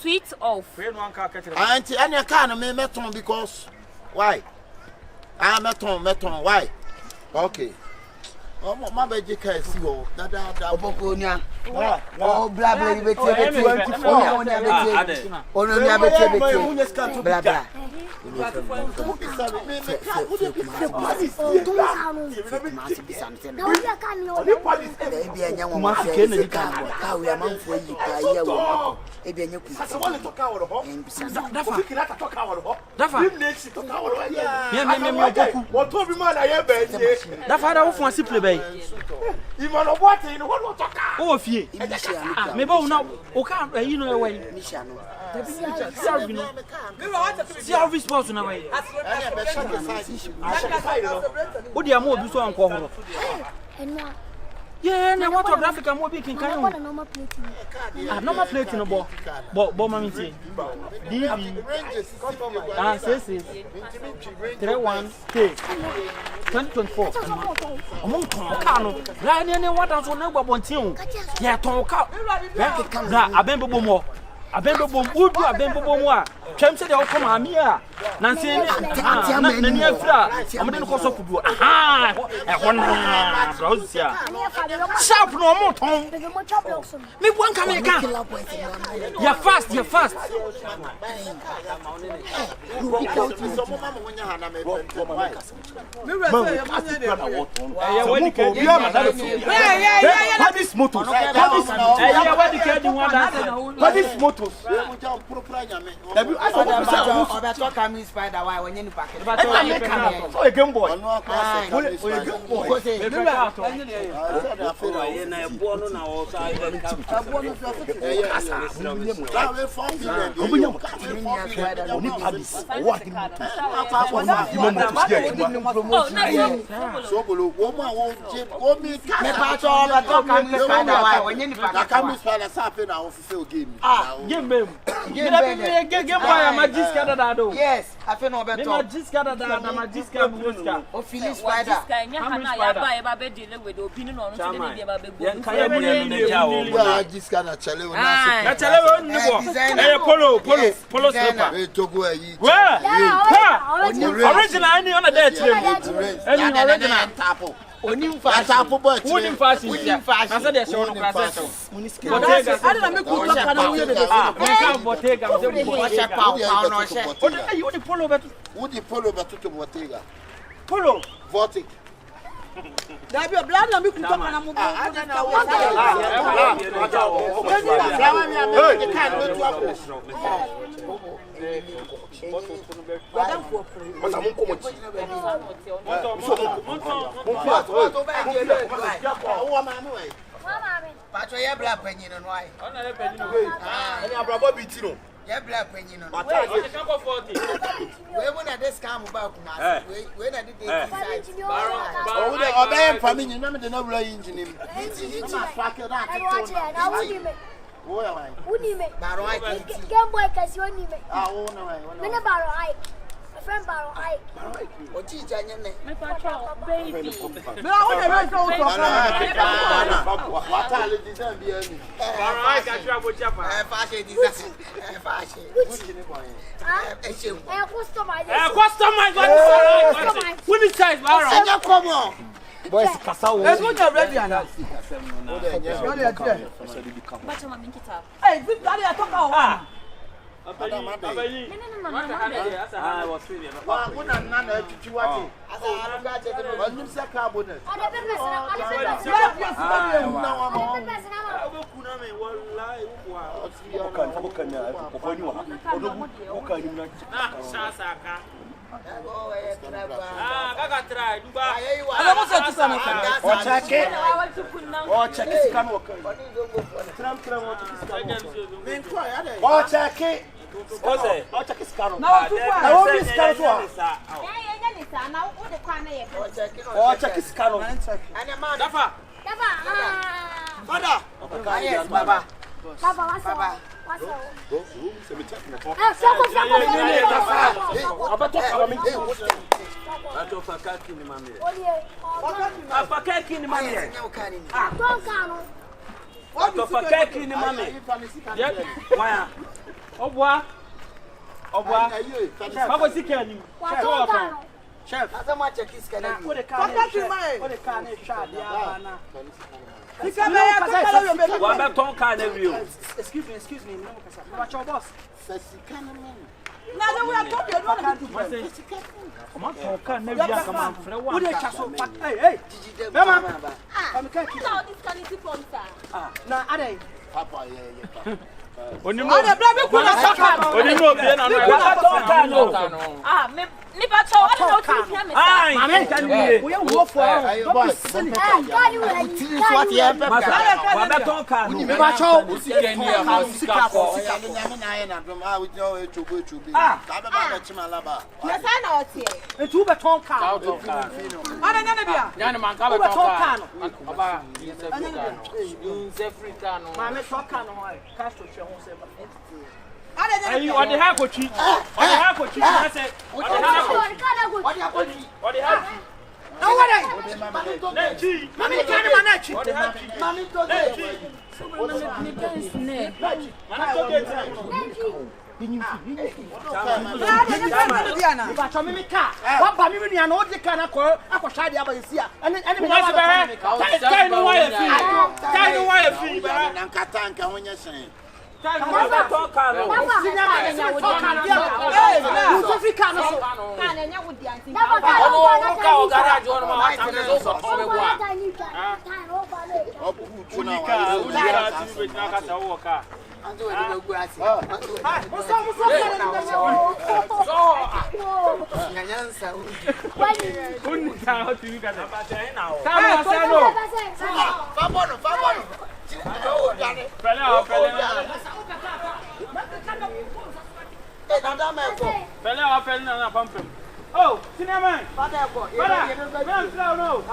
[SPEAKER 2] Sweet off.
[SPEAKER 1] Because why? Meton, why? Okay. Oh, my baby can't see you. Opoku,
[SPEAKER 4] Oh, blah blah, you better be blah blah.
[SPEAKER 6] Yeah, now what of Africa more big can carry normal plate in a ball. Bomb, DB. Ah, says 31K 2024. Among Tano, Ryan, what else will never want you? Yeah, talk out. I bembo more. I bembo boom, would do a bembo boom. Chum said, I'll come on here. Nancy, I'm going to cause of you. Aha, sharp no more, Tom. Me one coming. You're fast, you're fast.
[SPEAKER 4] Spider, why when you pack it?
[SPEAKER 3] Oh, a game boy.
[SPEAKER 4] Yes, I feel no better.
[SPEAKER 6] Magiska.
[SPEAKER 4] Oh, Phyllis Spider.
[SPEAKER 3] Polo slipper. Original, any on a dead Onim fashion. I said there's no class. I don't make good luck. Polo. Voting.
[SPEAKER 2] That be a blood and we can talk
[SPEAKER 4] Yeah, black when you know.
[SPEAKER 3] What
[SPEAKER 4] When I just come about, when I did the
[SPEAKER 1] obey family, you know the noble engine.
[SPEAKER 3] Boys, Kasa,
[SPEAKER 2] let's go to ready and hey, this daddy I talk about.
[SPEAKER 3] I was feeling.
[SPEAKER 6] Chef.
[SPEAKER 4] Asa ma check is kana.
[SPEAKER 6] What the car? What the car? Shad ya na.
[SPEAKER 3] Excuse me.
[SPEAKER 6] What's your boss?
[SPEAKER 3] Now we are talking about
[SPEAKER 6] come on, come on. What the chasso? Hey. Mama. I'm catching.
[SPEAKER 2] Now this can is from sir.
[SPEAKER 6] Na ade.
[SPEAKER 1] Papa, yeah.
[SPEAKER 6] Onimo. Ade blabe kuna saka. Onimo be na na.
[SPEAKER 2] Me ba cho, I don't know to hear me.
[SPEAKER 6] Mama can we? We wo for.
[SPEAKER 1] What you have?
[SPEAKER 6] Me ba cho.
[SPEAKER 3] Yes, I know it.
[SPEAKER 6] E tu be ton car. Ade nyane bia.
[SPEAKER 7] Nyane man ka be ton car. Oba, nse free car no.
[SPEAKER 6] Mama ton car no ai. Cash to share ho se ba.
[SPEAKER 3] Ayi odi ha kochi. Odi ha kochi na say. Odi ha kochi. Odi ha.
[SPEAKER 6] No what I.
[SPEAKER 3] Nechi.
[SPEAKER 6] Mama can manage.
[SPEAKER 3] Odi ha.
[SPEAKER 1] Mami to
[SPEAKER 3] Nechi. Oh, Cinnamon! Father, no!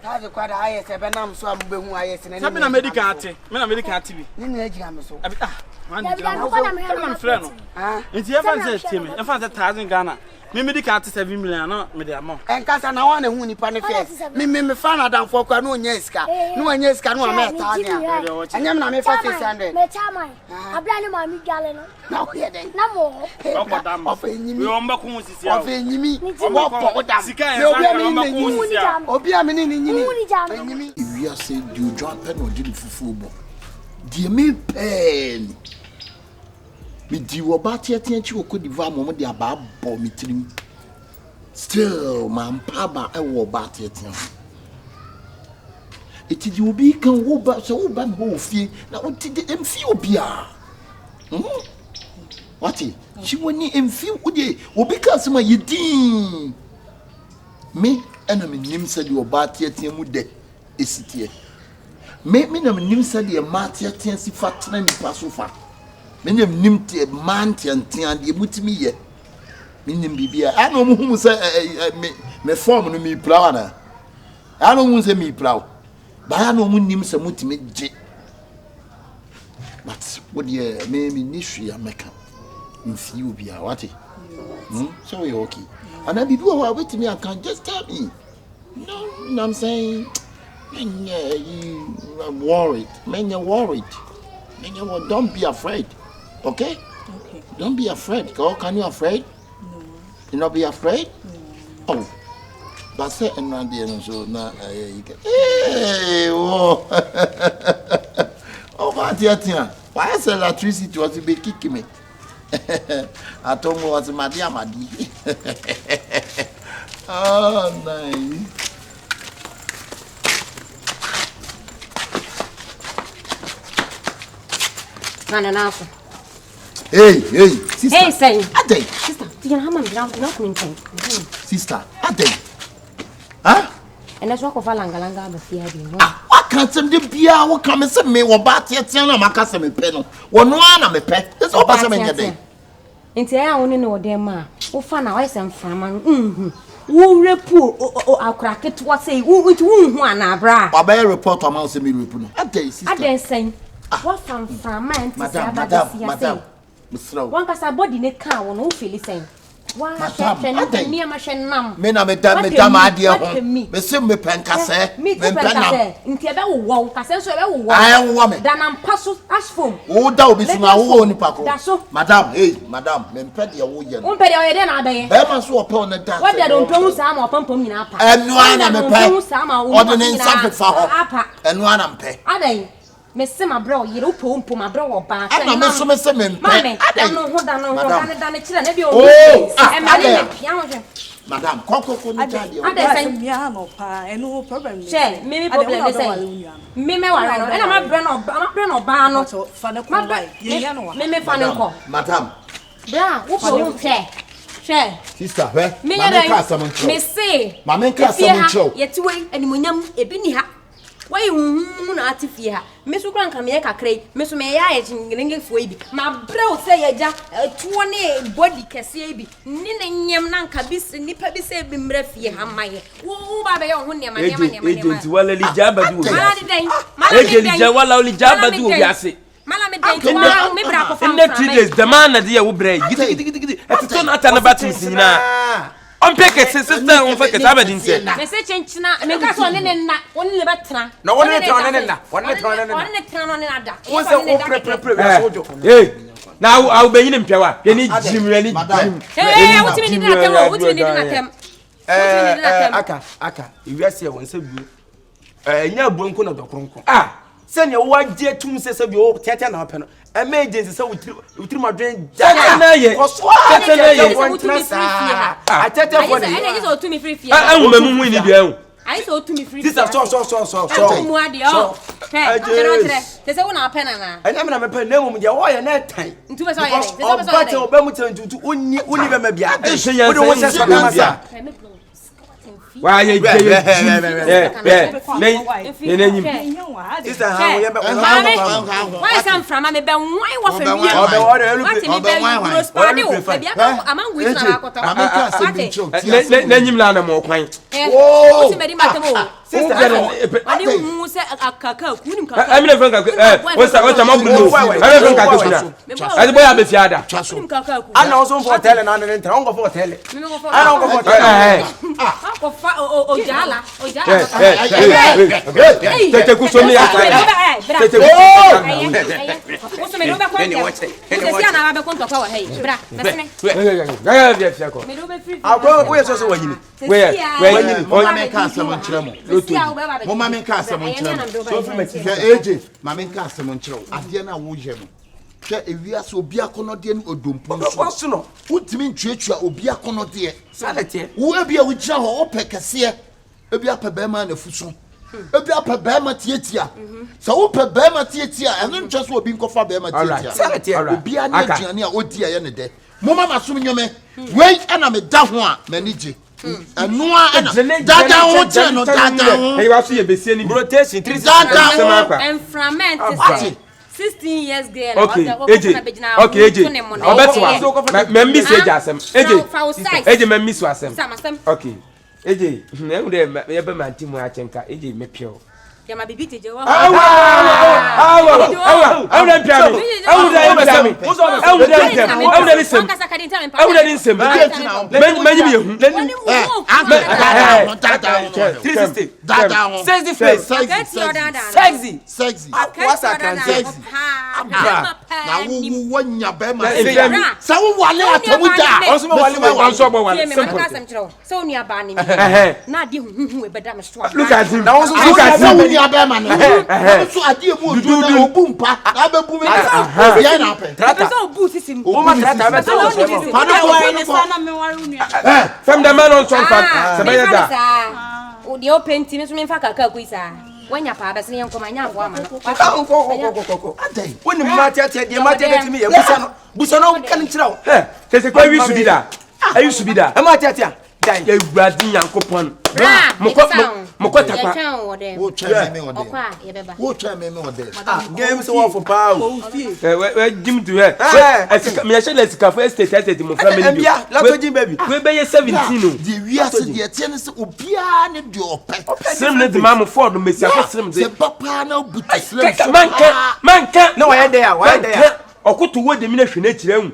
[SPEAKER 4] Taze kwa da ayese be nam so ambe hu ayese na
[SPEAKER 3] me na medical TV
[SPEAKER 4] ni na ejira me so
[SPEAKER 3] abi man ejira me so man frɛ no nti e fan say timi e fan say 1000 Ghana me medical 7 million na me dey amount
[SPEAKER 4] enkasa na wa na hu nipa ne face me fan adam for kwa no nya sika no nya sika no ma ta nya anyam na me fa 600
[SPEAKER 8] me chairman abla ni ma mi gale no
[SPEAKER 4] na wo ye den
[SPEAKER 8] na mo
[SPEAKER 3] okwadam
[SPEAKER 4] of enyimi
[SPEAKER 3] we omba ko sisi a
[SPEAKER 4] of enyimi wo po odam
[SPEAKER 3] sika e fa omba ko sisi a
[SPEAKER 4] obi a me ni nyimi enyimi
[SPEAKER 1] we are saying you drop pen or did fufu. Dear me pen. Me do about your attention could devour moment the above meeting. Still, my papa, I will bat it. It is you be can go back so bad whole fee. Now, what did the Ethiopia? What? She won't need him feel with you, or because my ye me, and I mean, said you about your team with the is it here. Make me no nim said the martyr tensi fat and passofa. Many of nimti manti and tian the mutimi ye. Minim bibia. I know who say me form no me plow. I don't want to say me plow. But I know nim some mutimi j. But what ye may me nishri America. In Ethiopia, what? So we okay. And I be do wait me, I can just tell me. No, you know what I'm saying? I'm worried. Man, you're worried. Man, don't be afraid. Okay?
[SPEAKER 5] Okay.
[SPEAKER 1] Don't be afraid. Girl, can you afraid?
[SPEAKER 5] No.
[SPEAKER 1] You not be afraid?
[SPEAKER 5] No.
[SPEAKER 1] Oh. But say and then so now you get. Hey, oh. Oh, but yeah. Why is electricity was be kicking me? I told me was Mariam. Oh, nice. Hey, sister.
[SPEAKER 9] Hey, say.
[SPEAKER 1] Ade.
[SPEAKER 9] Sister, do you know how many ground not coming?
[SPEAKER 1] Sister, Ade. Huh?
[SPEAKER 9] And that's what of Langa but fear you.
[SPEAKER 1] What can't some de bia what come and say me what bat yet na makasa me pe no. One na me pe. It's all pass me dey.
[SPEAKER 9] Nti I only know them ma. Wo fa na why some frama. Wo repu akra ketwa say wo hu ana bra.
[SPEAKER 1] Baba report am say me repu no. Ade sister.
[SPEAKER 9] Ade say. What from frama nti say
[SPEAKER 1] Madam. Misro.
[SPEAKER 9] One kasa body ne ka wo no feel say. Wa hwe me ma hwe nam.
[SPEAKER 1] Me na me dam ade ho. Me se me penkase.
[SPEAKER 9] Me penkase. Nti ebe wo kase so ebe wo.
[SPEAKER 1] Ai wo me.
[SPEAKER 9] Danam paso ashfom.
[SPEAKER 1] Wo da obi so na wo oni pako. Madam, hey, madam, me mpe de wo ye no.
[SPEAKER 9] Mpe de o ye de na adan.
[SPEAKER 1] Be ma so ope on da.
[SPEAKER 9] What de don tomu sa ma opampom nyina apa.
[SPEAKER 1] Enu ana me pe. O de ne nsa fefa ho.
[SPEAKER 9] Apa.
[SPEAKER 1] Enu ana mpe.
[SPEAKER 9] Adan. Me se ma bro yire upompo ma bro wo ba.
[SPEAKER 1] Ana me so me se me mpe.
[SPEAKER 9] Mame, dan no ho dan chira na bi o.
[SPEAKER 1] E
[SPEAKER 9] ma le pia ho.
[SPEAKER 1] Madam, koko ni jade.
[SPEAKER 5] Adan say me no pa, eno problem.
[SPEAKER 9] She, me problem dey say. Me ware no. E na ma bre no ba no.
[SPEAKER 5] Fa na ko bai. Ye ya no wa.
[SPEAKER 9] Me fa ne ko.
[SPEAKER 1] Madam.
[SPEAKER 9] Bra, wo po she.
[SPEAKER 1] Sister, where?
[SPEAKER 9] Me say.
[SPEAKER 1] Mama nka samuncho.
[SPEAKER 9] Ye ti we animonyam ebi ni ha. Why na atifie ha. Me so kran kam ye kakrai. Me so me ya ye ngenge fo ibi. Ma bro say ye ja tuo ne body kese ibi. Ni na nyem na nka bi nipa bi say bi mra fie ha maye. Wo ba be ye ho ne ma.
[SPEAKER 6] Agent wala li jabadu obi.
[SPEAKER 9] Mala di den.
[SPEAKER 6] Agent wala li jabadu obi ase.
[SPEAKER 9] Mala me den wa me bra ko fa.
[SPEAKER 6] In the 3 days the man na dey wo bra gidi. E to na tana batin nyina. On peke sister on fake abedi nse.
[SPEAKER 9] Me say chenchina me ka so ne na woni le betena.
[SPEAKER 3] Na woni ne tran ne na. Woni ne tran
[SPEAKER 9] no ne ada.
[SPEAKER 3] Won say o pre sojo.
[SPEAKER 6] Hey. Now I will be in Pewa. They need Jim really.
[SPEAKER 9] Hey, what you need na tem? What you need na tem?
[SPEAKER 3] Aka. You say won say bu. Nya bonko na dokronko. Ah. Senya wo agye tum se bi o tete na ope no. Emergency say witiri madwen
[SPEAKER 6] ja na ye.
[SPEAKER 3] Tete na ye.
[SPEAKER 9] I tete for the. I just to me free fee.
[SPEAKER 6] An mu ni bia hu.
[SPEAKER 9] I so to me free.
[SPEAKER 3] This is so.
[SPEAKER 9] Mu ade o. Hey, they say una ope na.
[SPEAKER 3] Anya me na me pe na mu je wo ye na tan.
[SPEAKER 9] Ntu be so ye.
[SPEAKER 3] They say so. Oba mu tantutu onni be ma bia. Wo de wo se so na masa.
[SPEAKER 6] Why you
[SPEAKER 3] Sister,
[SPEAKER 9] why some from me be why was me what me be gross party o be among we na akota
[SPEAKER 6] na nyim la na mo kwan
[SPEAKER 9] oh ti me di matemo sister ani hu se akaka ku nim kaka
[SPEAKER 6] am na franka what's my blue am franka ku na ade boy abefiada
[SPEAKER 9] nim kaka ku
[SPEAKER 3] ana oso for hotel na na ntra on go for hotel ana on go for hotel
[SPEAKER 9] Ojala.
[SPEAKER 6] Tete kusomia.
[SPEAKER 9] What's me over kwani? Sisi ana ba konto kwa hey. Bra, mesme.
[SPEAKER 3] Akwa we so wanyini.
[SPEAKER 1] Wanyini. Mama ka asem nkyeremo. Mama me ka asem nkyeremo. So fi meti AJ, mama me ka asem nkyeremo. Ade na wo hye no. Hwe ewiase obi akonode no odompu
[SPEAKER 3] so no.
[SPEAKER 1] Utimi ntwetwa obi akonode.
[SPEAKER 3] Salete.
[SPEAKER 1] Wo ebia wo gira ho opekese. Ebia pa ba ma na fuso. Ebia pa ba ma tietia. So wo pa ba ma tietia, eno ntwa so obi nkofa ba ma tietia.
[SPEAKER 3] Salete.
[SPEAKER 1] Obi ana aduane a odi aye ne de. Mama masom nyome. Wei ana me da ho a manije. Enoa ana dada ho che no dada ho.
[SPEAKER 3] Hey, wa so ye besie ni rotation 3
[SPEAKER 9] and fragment 16 years girl.
[SPEAKER 3] Okay, AJ. Obeto. Membi se jasem. AJ membi so asem. Okay. AJ, na de ye be manti mu achenka. AJ me pio.
[SPEAKER 9] Ya ma bibi teje wa.
[SPEAKER 3] Awu
[SPEAKER 1] so ade mu do na obumpa na bebu me ya na pe
[SPEAKER 9] trata so bu sisim
[SPEAKER 3] o ma trata be so
[SPEAKER 1] fa na ni sana me waru nu
[SPEAKER 3] fam da man on son fan se be ya da
[SPEAKER 9] o de open team so me fa kaka ku isa wanya pa ba se yen koma nya abo ama
[SPEAKER 3] ko adai woni ma tia de ma tia timi ya busa no kan kirawo se kwa wi subida ayi subida e ma tia dai ya uradi yankopon mokota pa
[SPEAKER 1] wo twa me ode
[SPEAKER 9] okwa ye beba
[SPEAKER 1] wo twa me ode
[SPEAKER 3] game so wo for power we jim to her me ya shele sikafo estate mo family bi lato jim baby we be 17 no
[SPEAKER 1] di wiase di etie ne se obia ne di ope
[SPEAKER 3] slim ne di mam ford mesia ko slim de
[SPEAKER 1] se papa na buti slim
[SPEAKER 3] manka na wa ye dey okoto wo de mi na hwe na kire hu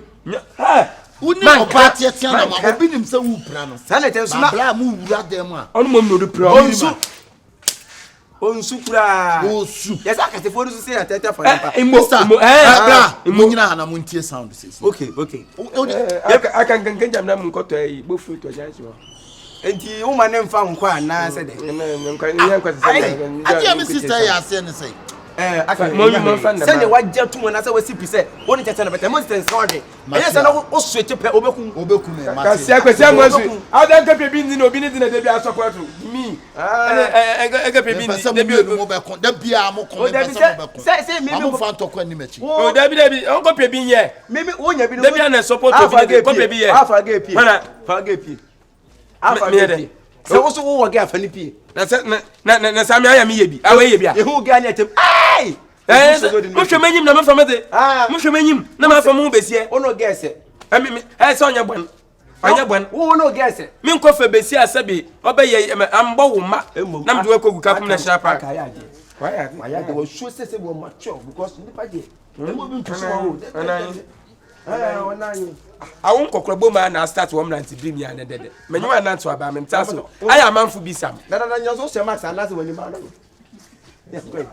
[SPEAKER 1] uni opati etia na ma obi nim se wu pra no
[SPEAKER 3] sanete nso na
[SPEAKER 1] bla mu wura dem a
[SPEAKER 3] onu mo no do pra onsu kura
[SPEAKER 1] osu
[SPEAKER 3] yes akatefo no se ya tete for napa
[SPEAKER 1] bla mo nyina ha na mo ntie sound sesi
[SPEAKER 3] okay aka jam na mo nkoto yi bo fruit to chance wo enti wo ma ne mfa nkwa na se de nkwa ni nkwa se
[SPEAKER 1] ade mi sister ya se ne sei
[SPEAKER 3] mo fan na se wajja tumo na se wasi pise woni tete na beta mo sister sorry eye se na wo switch pe obeku me
[SPEAKER 1] ka
[SPEAKER 3] se akwese mo asu ada nka pe bi ndi na obi ni di na de bi asoport mi ega pe bi ndi
[SPEAKER 1] de bi mo be kon da bia mo kon be se mo be kon
[SPEAKER 3] se mi
[SPEAKER 1] mo fan to kwa ni mechi
[SPEAKER 3] o da bi onko pe bi ye mi wonya bi de bi na support obi ko pe bi ye
[SPEAKER 7] afa ga pie
[SPEAKER 3] mana
[SPEAKER 7] fa ga pie afa ga pie se wo so wo ga fa ni pie
[SPEAKER 3] na sami aya mi ye bi awe ye bia
[SPEAKER 7] ehu ga ni atem ai
[SPEAKER 3] mo hwe manyim na mafa mede mo hwe manyim na mafa mo besie
[SPEAKER 7] ono ga ese
[SPEAKER 3] se onya bon anya bon
[SPEAKER 7] wo no ga ese
[SPEAKER 3] mi nko fa besie asabe obeye ambo wo ma na mde wakogu kapum na sha park
[SPEAKER 7] why they will show say we mature because nipa je e mo bi ntuso wo onani
[SPEAKER 3] awon kokrobo ma na start wo mranti brim ya na dede menyu na to aba me ntaso aya manfu bi sam
[SPEAKER 7] na nyoso se max and last when ma no yes great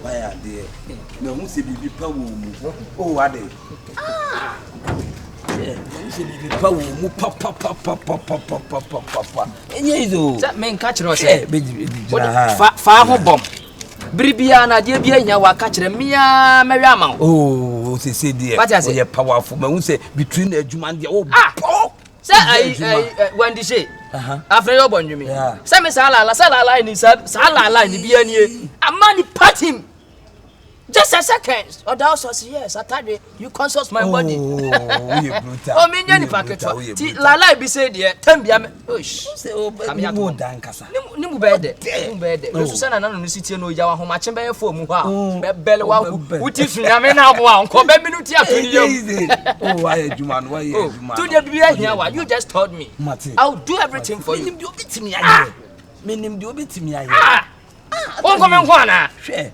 [SPEAKER 10] why are there no mu se bibi pa wo mu oh ade se bibi pa wo mu pa enye izo
[SPEAKER 11] se men ka kire o se fa ho bom bribia na de bia nya wa ka kire mia mewe ama
[SPEAKER 10] oh se de o ye powerful ma hu se between adwuma de oh
[SPEAKER 11] se wandi she afre yo bonjumi se me sala ni sala ni bia ni amani party just a second or that was yes Saturday you consult my body
[SPEAKER 10] you brutal
[SPEAKER 11] oh me nyani packet ti lala bi say there tambia me osh
[SPEAKER 10] say o mo dan kasa
[SPEAKER 11] ni mu bede so say na no sitie no ya wa ho ma che be fo mu ho a be bele wa uti sunya me na bo a nko be minuti afuni yam
[SPEAKER 10] oh why ejuma no why ejuma
[SPEAKER 11] to the bia here wa you just told me I'll do everything for you
[SPEAKER 10] minim de obetimi aye minim de obetimi aye
[SPEAKER 11] on come nko ana
[SPEAKER 10] hwe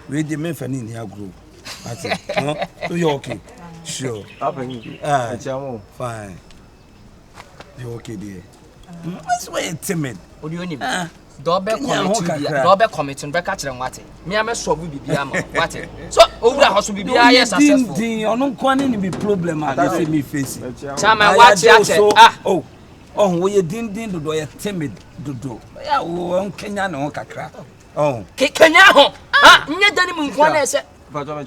[SPEAKER 10] we dey men fani ni agro ati no you okay sure
[SPEAKER 7] happening fine
[SPEAKER 10] You okay there? What's why timid?
[SPEAKER 11] What do you need? Dobe committee be catch them what? Me am so bibi am what? So over house bibi yes successful.
[SPEAKER 10] Ono kwani ni be problem I say me face.
[SPEAKER 11] Chama watch
[SPEAKER 10] we din do ye timid do. Ya wo Kenya no kakra.
[SPEAKER 11] Kenya ho. Nye dani mu nkwa na ese.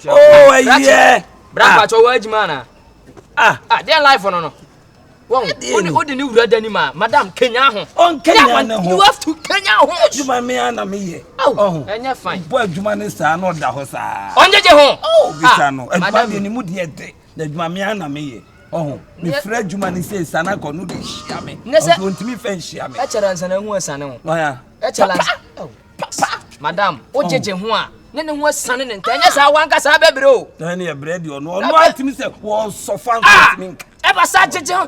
[SPEAKER 10] Oh yeah.
[SPEAKER 11] Bra pacho wa adwuma na. Their life no. Odi ni wura dani ma madam Kenya ho.
[SPEAKER 10] Kenya no ho.
[SPEAKER 11] You have to Kenya ho.
[SPEAKER 10] Adwuma me ana me ye.
[SPEAKER 11] Enya fine.
[SPEAKER 10] Bo adwuma ne sa na oda ho sa.
[SPEAKER 11] Onjeje ho.
[SPEAKER 10] Bisa no. Adwuma de ni mu de de. Adwuma me ana me ye. Me frɛ adwuma ne se sa na ko no de hia me. O ntimi fa hia me.
[SPEAKER 11] E chere nsa na hu asane ho.
[SPEAKER 10] Ya.
[SPEAKER 11] E chere nsa. Madam, ojeje ho a. Ne hu asane ne ntanya sa wanka sa bebre o.
[SPEAKER 10] Na ne ye bread o no. No atimi se wo sofa ntimi.
[SPEAKER 11] Eba sa jeje ho.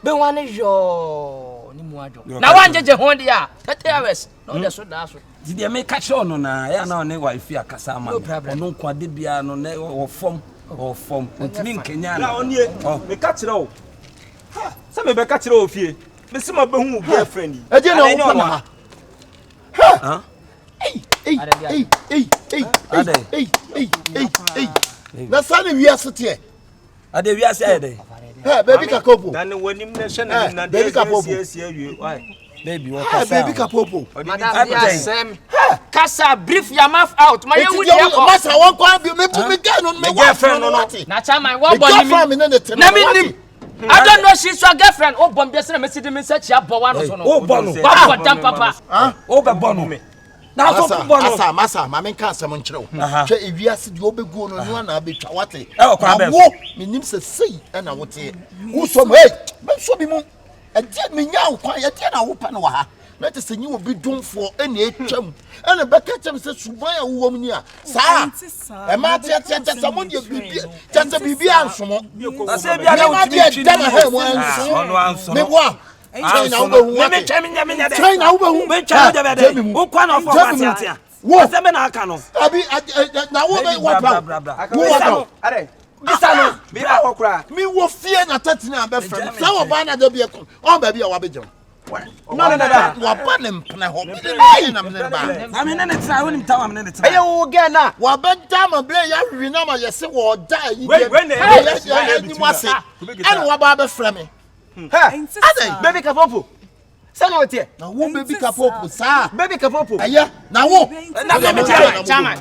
[SPEAKER 11] Be wane yo ni mu adwo. Na wan jeje ho dia. 30 hours. No de so da so.
[SPEAKER 10] Did me catch on na ya na ne wife akasa ma. Ono kwade bia no ne wo fom. Oh, form. Ntimi Kenya na
[SPEAKER 6] onye. Me catch o. Ha, se me be catch o fie. Me se ma be hu girlfriend yi.
[SPEAKER 1] E je na wo na. Ha. Hey. Na sane wi asete.
[SPEAKER 10] Ade wi ase ade.
[SPEAKER 1] Baby kapopo.
[SPEAKER 6] Dan wonim na hwe na na
[SPEAKER 1] baby kapopo.
[SPEAKER 6] Why?
[SPEAKER 10] Baby what ka
[SPEAKER 1] baby kapopo.
[SPEAKER 11] Madam Yasem. Kasa brief your mouth out. My you with
[SPEAKER 1] your massa won kwa bi me get no me
[SPEAKER 6] girlfriend no.
[SPEAKER 11] Na chama won boni me. Na me nim. I don't know she's your girlfriend. Oh bomb be say me see me search ya bo one so no.
[SPEAKER 10] Oh bono.
[SPEAKER 11] Ba dam papa.
[SPEAKER 10] Oh be bono me. Na so bono.
[SPEAKER 1] Masa ma men ka asem nkyerɛ wo. Hwɛ ewiase de obegu no no na betwa wate.
[SPEAKER 10] Kwa be.
[SPEAKER 1] Wo me nim se sei na wote. Wo so me me so bi mu. Ade me nya wo kwa ye de na wo pa no wa ha. Na te senyi wo bi domfo ene etwam. Ene beka kyem se suban a wo wom ni a. Saa. E ma te samon de bibi. Tete bibi ansomo.
[SPEAKER 10] Na se bia na utimi twi
[SPEAKER 1] ansomo. Me wa. China wo behu.
[SPEAKER 10] Me nya
[SPEAKER 1] China wo behu.
[SPEAKER 10] Me twa de bede. Wo kwa na ofo atia. Wo se me na aka no.
[SPEAKER 1] Abi na wo be wa pa. Wo wa pa.
[SPEAKER 6] Are. Bisa no. Bi ba wo kura.
[SPEAKER 1] Mi wo fie na tatina be frem. Sa wo ba na de bi e ko. On ba bi a wa be jam. No. Wa ba ne mpna ho. Na me ne ba.
[SPEAKER 10] Ame ne tra wonim taw ame ne tra.
[SPEAKER 1] Eye wo ge na. Wa be da ma ble ya hwi na ma ye se wo da yi de.
[SPEAKER 6] We
[SPEAKER 1] ni mo ase. En wa ba be frem.
[SPEAKER 6] Ha. Baby kapopo. Say no tie.
[SPEAKER 1] Na wo baby kapopo sa.
[SPEAKER 6] Baby kapopo.
[SPEAKER 1] Aya. Na wo.
[SPEAKER 11] Na me chama.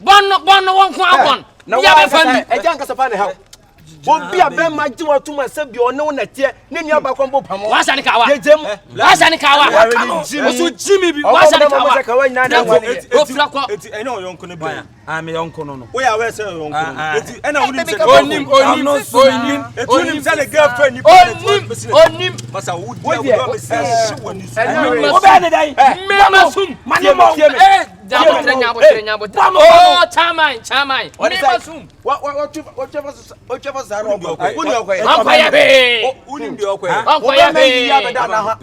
[SPEAKER 11] Bon won kwa bon. Ya be fami.
[SPEAKER 6] E jan kasapa ne ha. Obi abe ma ji watu ma se bi one na tie. Ne nua ba kwambo pamo.
[SPEAKER 11] Wa sani kawa.
[SPEAKER 6] Yejem.
[SPEAKER 11] Wa sani kawa. Osu jimi bi. Wa sani kawa. O fira ko.
[SPEAKER 6] Eti ene o yonko ne bi.
[SPEAKER 10] Me yonko no.
[SPEAKER 6] We are we say yonko. Eti ene woni se
[SPEAKER 11] onim.
[SPEAKER 6] Eti se le girlfriend ni.
[SPEAKER 11] Onim.
[SPEAKER 6] Masa wo dia wo be se woni so.
[SPEAKER 10] Wo be ne dai.
[SPEAKER 11] Me masum.
[SPEAKER 10] Mani mo.
[SPEAKER 11] Nyabo. Oh, chamai. Me masum.
[SPEAKER 6] What zaro obo. Uni okoye.
[SPEAKER 11] Ankwaya be.
[SPEAKER 6] Uni bi okoye.
[SPEAKER 11] Ankwaya be.
[SPEAKER 6] Ya be da na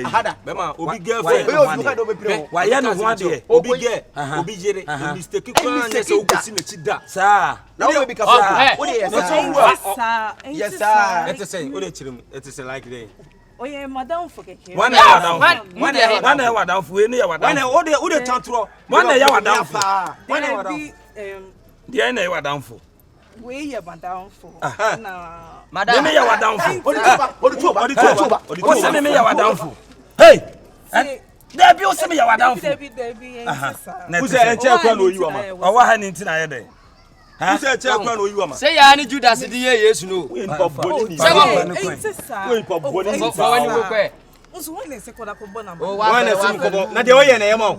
[SPEAKER 6] hada. Be ma obi girlfriend.
[SPEAKER 10] Wa ya no ho ade.
[SPEAKER 6] Obi girl, obi jere. Mistake kwa na se ogosi na chi da.
[SPEAKER 10] Sa.
[SPEAKER 6] Na we be ka fa. Uni yes
[SPEAKER 5] sir.
[SPEAKER 6] Yes sir. It is say uni chirim. It is like day.
[SPEAKER 5] Oye madam for keke.
[SPEAKER 10] One ya wadam fu eni ya wadam.
[SPEAKER 6] One ode tantro.
[SPEAKER 10] One ya wadam fu.
[SPEAKER 6] One ya wadam.
[SPEAKER 10] Dia na ya wadam fu.
[SPEAKER 5] We ya madam for. Na
[SPEAKER 11] madam.
[SPEAKER 10] Me ya wadam fu.
[SPEAKER 6] Odi
[SPEAKER 10] O se me ya wadam fu. Hey. There be o se me ya wadam fu.
[SPEAKER 5] Debi sir.
[SPEAKER 6] Who say enche kwa no yiwa ma.
[SPEAKER 10] Owa ha ni ntina ye dey.
[SPEAKER 6] Who say enche kwa no yiwa ma.
[SPEAKER 11] Say ya ni Judas di ye Yesu no.
[SPEAKER 6] We npa boni ni.
[SPEAKER 11] Say
[SPEAKER 6] We npa boni ni.
[SPEAKER 11] For when you go
[SPEAKER 5] Nso won le se koda ko bona ma.
[SPEAKER 6] Wa na sim ko bo. Na de oye na ye ma.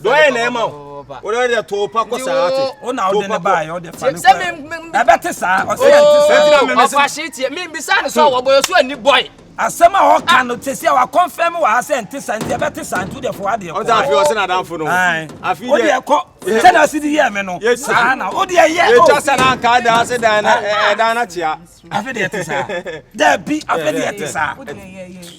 [SPEAKER 6] Do oye na ye ma. O de to pa ko sa ate.
[SPEAKER 10] O na o de ne ba ye o de fa ni.
[SPEAKER 11] Say me
[SPEAKER 10] na bete sa o se ente sa.
[SPEAKER 11] O fa shit me bisa ne so wo boy so ani boy.
[SPEAKER 10] Asema ho kan no tese wa confirm wa ase ente sa ente bete sa ntu de fo ade ko.
[SPEAKER 6] O ta fi o se na dan fo no. Afi
[SPEAKER 10] de. O de ko. Se na si di ye me no. Sa na o de ye.
[SPEAKER 6] Ye cha sa na ka da se dan na tia.
[SPEAKER 10] Afi de ete sa. Da bi afi de ete sa.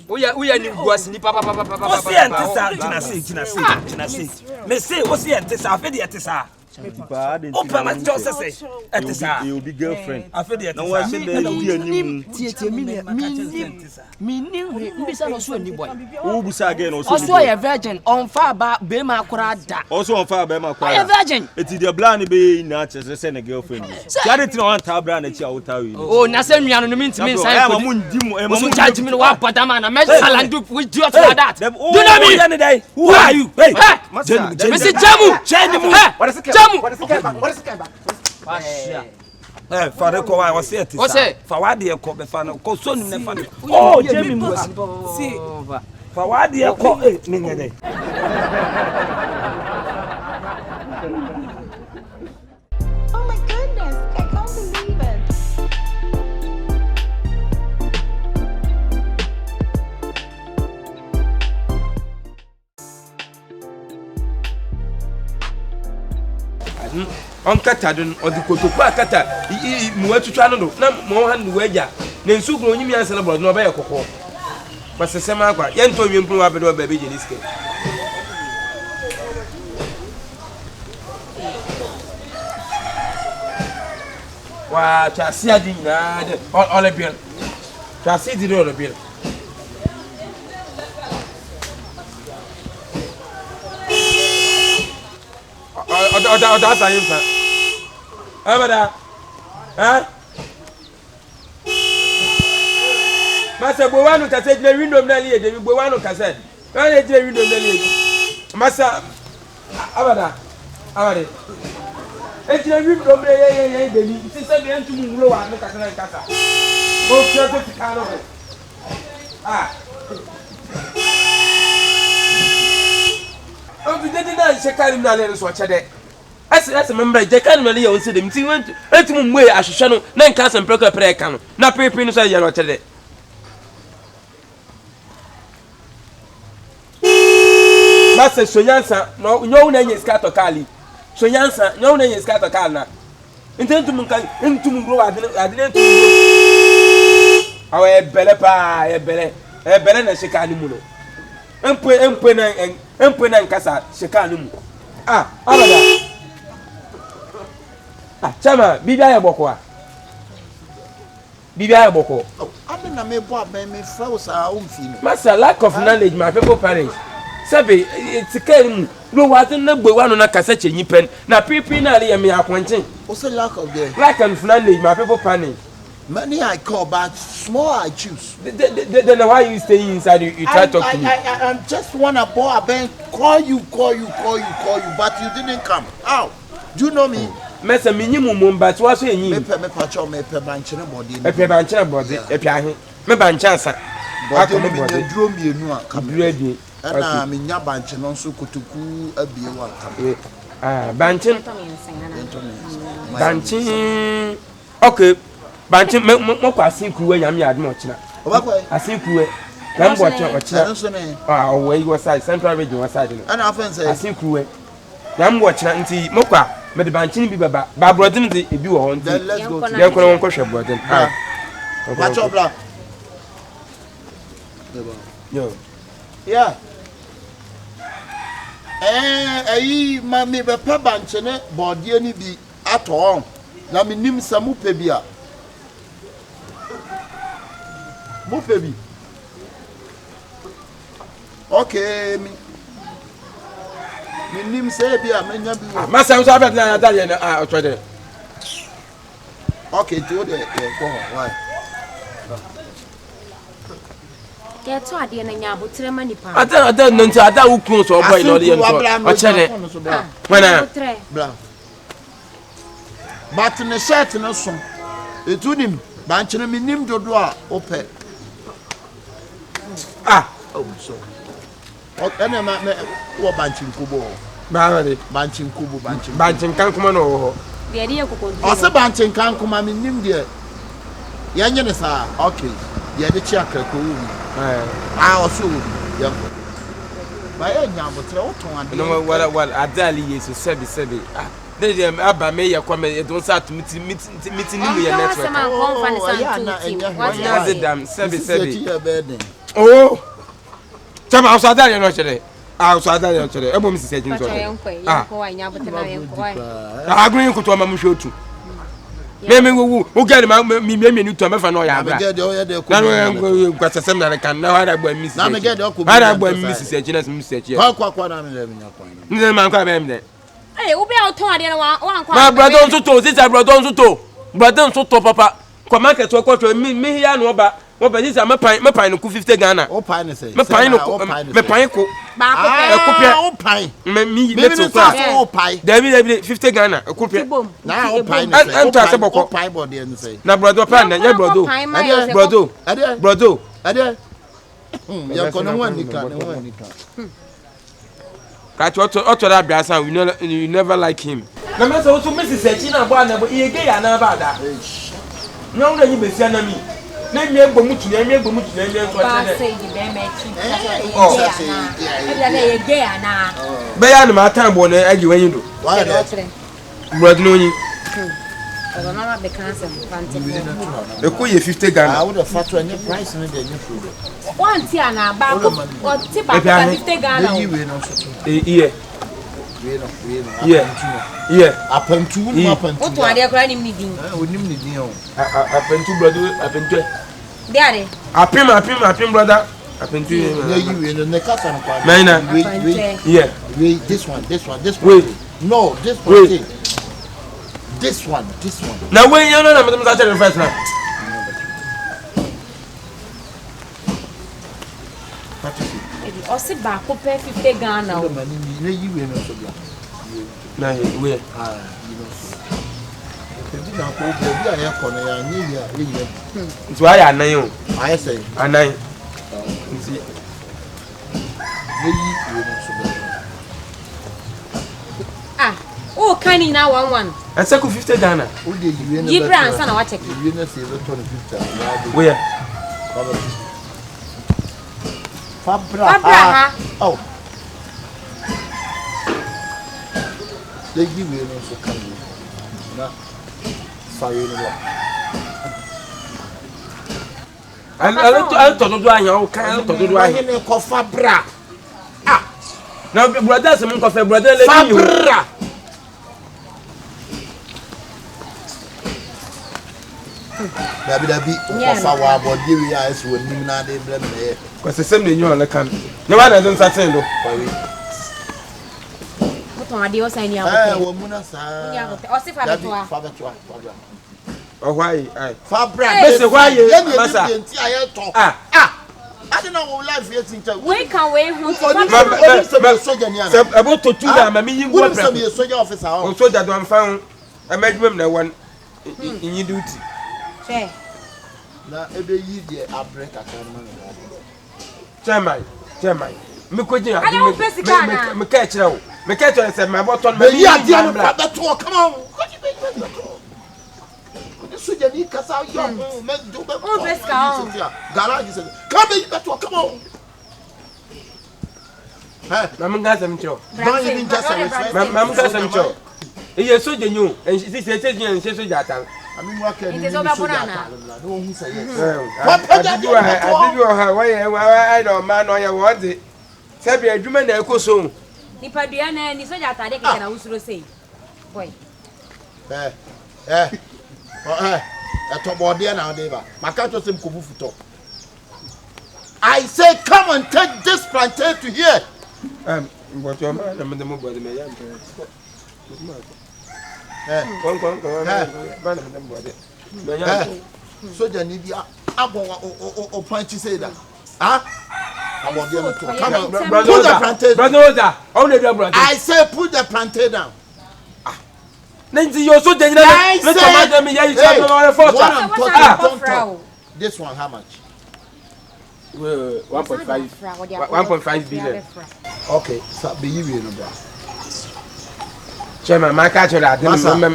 [SPEAKER 11] Uya ni guas ni papa.
[SPEAKER 10] O se ente sa jina se. Me se o se ente sa afi de ete sa. Open my door say. It is a
[SPEAKER 6] you be girlfriend.
[SPEAKER 10] I feel it.
[SPEAKER 6] No one say there you
[SPEAKER 11] Tie me mbisa no so ani boy.
[SPEAKER 6] Who busa again also?
[SPEAKER 11] Also a virgin on far ba be ma kura da.
[SPEAKER 6] Also on fire be ma kwa.
[SPEAKER 11] A virgin.
[SPEAKER 6] It is the blind be na chese say na girlfriend. Tiare tin on ta bra na chi awota wi.
[SPEAKER 11] Oh na say nua no minti min sai
[SPEAKER 6] ko.
[SPEAKER 11] Mo charge me wa pata man na me salandu with you for that.
[SPEAKER 10] Do not me. Who are you? Hey.
[SPEAKER 11] Mr. Jamu.
[SPEAKER 10] What is it?
[SPEAKER 11] Jamu.
[SPEAKER 1] What is it?
[SPEAKER 10] Eh, father ko wa say it.
[SPEAKER 11] What's it?
[SPEAKER 10] For what dey ko be fa no ko so ni na fa. Oh, Jamie mu. See. For what dey ko me nyede.
[SPEAKER 12] Oh my goodness, I can't believe it.
[SPEAKER 13] On kata don o di kotoku akata mu atutwa no do na mo han wo agya na nsu kro onyimi ansa na bro no ba ye kokko basese ma kwa ye nto nwempru wa be do ba be je diske wa chasi adi na de ole biel chasi di ole biel Oda sa yin fa. Abada. Masa bo wanu ka se jire window na liye de bo wanu ka se. Na jire window na liye. Masa abada. Abade. E jire window na ye de ni. Ti se be ntu mu wulo wa no ka se na kasa. Bo fia to tikano. On did not check out in the so chade. As a member, Jacan Malia on said him, see, went to Mumway as a channel, 9 cars and broker prayer canoe. Not pay prince I yellow today. Master Soyansa, no name is Cato Cali. Soyansa, no name is Cato Calna. Intend to Munka, into Mungo, I didn't. Our Belepa, a better than Chicani Muno. Empena en casa, Chicani. Abada. Chama, Bibia Boko. Bibia Boko.
[SPEAKER 1] I don't know what me froze our own feeling.
[SPEAKER 13] Master, lack of knowledge, my people perish. Sabi, it's a cane. No, what in the one on a cassette in pen. Now, people na me appointing.
[SPEAKER 1] What's the lack of there?
[SPEAKER 13] Lack of knowledge, my people panic.
[SPEAKER 1] Many I call, but small I choose.
[SPEAKER 13] Then why you stay inside? You try to talk to me.
[SPEAKER 1] I just want to boy a bank, call you, but you didn't come. How? Do you know me?
[SPEAKER 13] Mess a minimum, but what's in you?
[SPEAKER 1] Me patrol, me banchina body.
[SPEAKER 13] A banchina body, a piano. Me banchasa.
[SPEAKER 1] But you drew me a new
[SPEAKER 13] come ready.
[SPEAKER 1] And I'm in your banchina, so kutuku a beer one.
[SPEAKER 13] Banchin. Banchin. Okay. Banchin, mo kwa sinku yam yard much na. I think we can watch our way was side, central region was side.
[SPEAKER 1] And I fancy I think
[SPEAKER 13] we yam watch and see Mokwa, but the Banchin be Barbara didn't it be on.
[SPEAKER 1] Then let's go to
[SPEAKER 13] the question about them.
[SPEAKER 1] Watch your blood.
[SPEAKER 13] Yo,
[SPEAKER 1] yeah. Mammy, the Pabanchene, body any be at all. Let me name some Mupebia. Mupebi. Okay, me name say be a many.
[SPEAKER 13] Master, I'm sorry, I'll try there.
[SPEAKER 1] Okay, do the why?
[SPEAKER 9] Get to idea and ya, but money.
[SPEAKER 13] I don't know until I don't close or boy, or channel. When I
[SPEAKER 1] but in a shirt and a song, it would him, Banchina me name to draw open. Oh, so. What any man what Banchin Kubo? Banchin Kubo,
[SPEAKER 13] Banchin can't come on.
[SPEAKER 9] The idea
[SPEAKER 1] of Banchin can't come. I mean, name dear. Yanyanisa, okay. Yeah, the chakra. I also, young. By a young, but
[SPEAKER 13] no, what I daily is to Sebi. They Abba may come and don't start meeting me network. Oh, Tama outside there, no today. Ah, so ada ya chere. Ebo mi sise jin so. Ah, agree ko to ma mu hwe otu. Me wo get me ni to me fa no ya abra. Na no kwasesem na kan na hara gba mi sise.
[SPEAKER 1] Na me get o ko.
[SPEAKER 13] Hara gba mi sise jin na mi sise chi.
[SPEAKER 1] Kwa na me le mi nya kwa.
[SPEAKER 13] Nze man kwa be mi de.
[SPEAKER 9] Eh, wo be o ton ade na wan kwa.
[SPEAKER 13] Ma brother on to sister brother on to. Brother on to papa. Kwa market wo kwa mi ya no ba. Wo be sister me pan no ku 50 Ghana.
[SPEAKER 1] O pan ne say.
[SPEAKER 13] Me pan no me pan ko.
[SPEAKER 9] Ba ko pe.
[SPEAKER 1] O pan.
[SPEAKER 13] Me to class.
[SPEAKER 1] O pan.
[SPEAKER 13] David 50 Ghana. Ko pe.
[SPEAKER 1] Na o pan ne say.
[SPEAKER 13] Ento ase boko.
[SPEAKER 1] O pan body ne say.
[SPEAKER 13] Na brother pan na ya brother. Brother.
[SPEAKER 1] Ade. Ya ko no wan nika.
[SPEAKER 13] Catch what that biasa we never like him. Na me so Mrs. Echina bo na bo e ge ya na ba da. No na yi besia na mi. Na mi egbo mutu na mi so
[SPEAKER 9] ba say di be me chi. Oh, e da e ge ya na.
[SPEAKER 13] Be ya na ma time bo na agi wan do.
[SPEAKER 1] Why that?
[SPEAKER 13] Brother no yin.
[SPEAKER 9] Ogo mama be cancel pante.
[SPEAKER 13] E ko ye 50 Ghana.
[SPEAKER 1] I would have fat any price no dey new food.
[SPEAKER 9] One tia na ba ko o ti ba 50 Ghana.
[SPEAKER 13] Yeah.
[SPEAKER 1] Apentu no apentu.
[SPEAKER 9] O to ade akura ni din.
[SPEAKER 1] Onim ni din o.
[SPEAKER 13] Apentu brother, apentu.
[SPEAKER 9] Dey ade.
[SPEAKER 13] Apim brother. Apentu.
[SPEAKER 1] Yeah, you we no kasa no kwa.
[SPEAKER 13] Maina. Yeah.
[SPEAKER 1] Wait, this one.
[SPEAKER 13] Wait.
[SPEAKER 1] No, this one. Wait. This one.
[SPEAKER 13] Now when you know na me say the first now.
[SPEAKER 9] O se ba ko pe 50 Ghana o.
[SPEAKER 1] No you we no so bia.
[SPEAKER 13] Na we.
[SPEAKER 1] You know. Ebi na ko bi a ye ko na ya nyi ya ye.
[SPEAKER 13] Nti wa ya anan o.
[SPEAKER 1] Aye say.
[SPEAKER 13] Anan. Nti
[SPEAKER 1] we no so bia.
[SPEAKER 9] Ah, o kani na 11.
[SPEAKER 13] Asa ko 50 Ghana.
[SPEAKER 1] O de you no.
[SPEAKER 9] Gibran sa na wa check.
[SPEAKER 1] You no say the 50.
[SPEAKER 13] Where?
[SPEAKER 1] Fabra. Oh. They give you no so can you. Na. Sorry no.
[SPEAKER 13] I to do anya o kan to do anya.
[SPEAKER 1] Ni ko Fabra. Ah.
[SPEAKER 13] Na brother se mun ko fe brother le bi you.
[SPEAKER 1] Fabra. Dabi o fa wa body we ya so nim na de blem na ye.
[SPEAKER 13] Because the same you on the can. No one doesn't certain though.
[SPEAKER 9] What on ade o sign ya ko.
[SPEAKER 1] Wo mu na sa.
[SPEAKER 9] O se fa betwa.
[SPEAKER 13] Oh why? Ai.
[SPEAKER 1] Fabra.
[SPEAKER 13] Bese why you?
[SPEAKER 1] Masa. Ah. I don't know what life is in.
[SPEAKER 9] We can we hu
[SPEAKER 1] soldier ni ana.
[SPEAKER 13] Se about to two na mama yin go
[SPEAKER 1] prep. Some soldier officer.
[SPEAKER 13] O soldier don fa emadwum na one in duty.
[SPEAKER 9] Che.
[SPEAKER 1] Na ebe yi de abrek akama na.
[SPEAKER 13] Chairman. Me ko jin
[SPEAKER 9] ade
[SPEAKER 13] me ka kire wo. Me ka kire se my button
[SPEAKER 1] me yi ade no fa to come on. Soldier ni kasa yo me do be.
[SPEAKER 9] O beska.
[SPEAKER 1] Garage say, "Come be better come on." Hey,
[SPEAKER 13] mam nga sam cho.
[SPEAKER 1] Don't even just say.
[SPEAKER 13] Mam nga sam cho. Iye soldier nyu, en si se jin se soldier atan.
[SPEAKER 1] I mean what can
[SPEAKER 9] you do? No
[SPEAKER 1] one who say yes.
[SPEAKER 13] I did you I don't man or you want it. Sabi adwuma na ekoso.
[SPEAKER 9] Nipa dua na ni so jata de keke na usuro sei. Boy.
[SPEAKER 1] Etobo de na de ba. Maka to sem kobu futo. I say come and take this plantain to here.
[SPEAKER 13] But your man am the mobile me ya. Kon. Ba na dem body.
[SPEAKER 1] Soldier ni dia abo o punch say that. Come on, put the plantain.
[SPEAKER 13] Brother, how do you brother?
[SPEAKER 1] I say put the plantain down.
[SPEAKER 13] Nanti you so dangerous. Let command me here you say no for.
[SPEAKER 1] This one how much?
[SPEAKER 13] 1.5 billion.
[SPEAKER 1] Okay, so be you no bra.
[SPEAKER 13] Chairman, my catch that. My family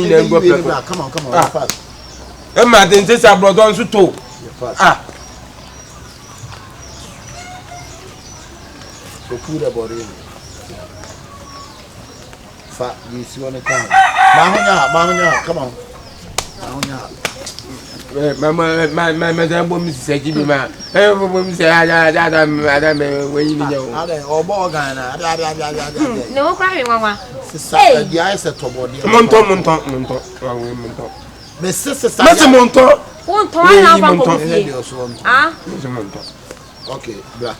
[SPEAKER 13] name go.
[SPEAKER 1] Come on, fast.
[SPEAKER 13] Emma den say brother on so to.
[SPEAKER 1] So put the body in. Fat, you see what I come. Mahonya, come on. Mahonya.
[SPEAKER 13] my zambo Mrs. Jimmy, everyone say, I when you know.
[SPEAKER 1] Or Borgana.
[SPEAKER 9] No crying, Mama.
[SPEAKER 1] Hey, the eyes at
[SPEAKER 13] Monton.
[SPEAKER 1] Miss Sister
[SPEAKER 13] Monton.
[SPEAKER 9] One time, ah,
[SPEAKER 1] okay, blah.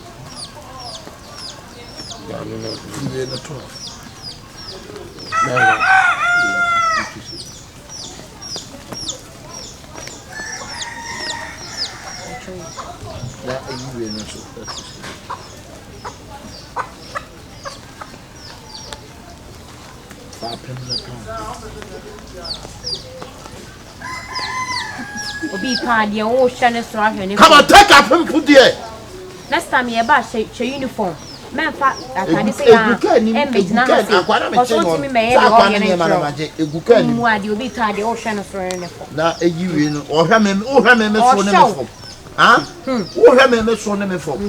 [SPEAKER 9] Obi party o shane so ahwe
[SPEAKER 1] Come on, take up him put there.
[SPEAKER 9] Next time you ba she uniform. Men fa atade se ya image na na se. O so me me e go yen ntro. Mu ade obi tade o shane so uniform.
[SPEAKER 1] Na eyiwe no o hwa me so ne me fom. Ah? O hwa me so ne me fom.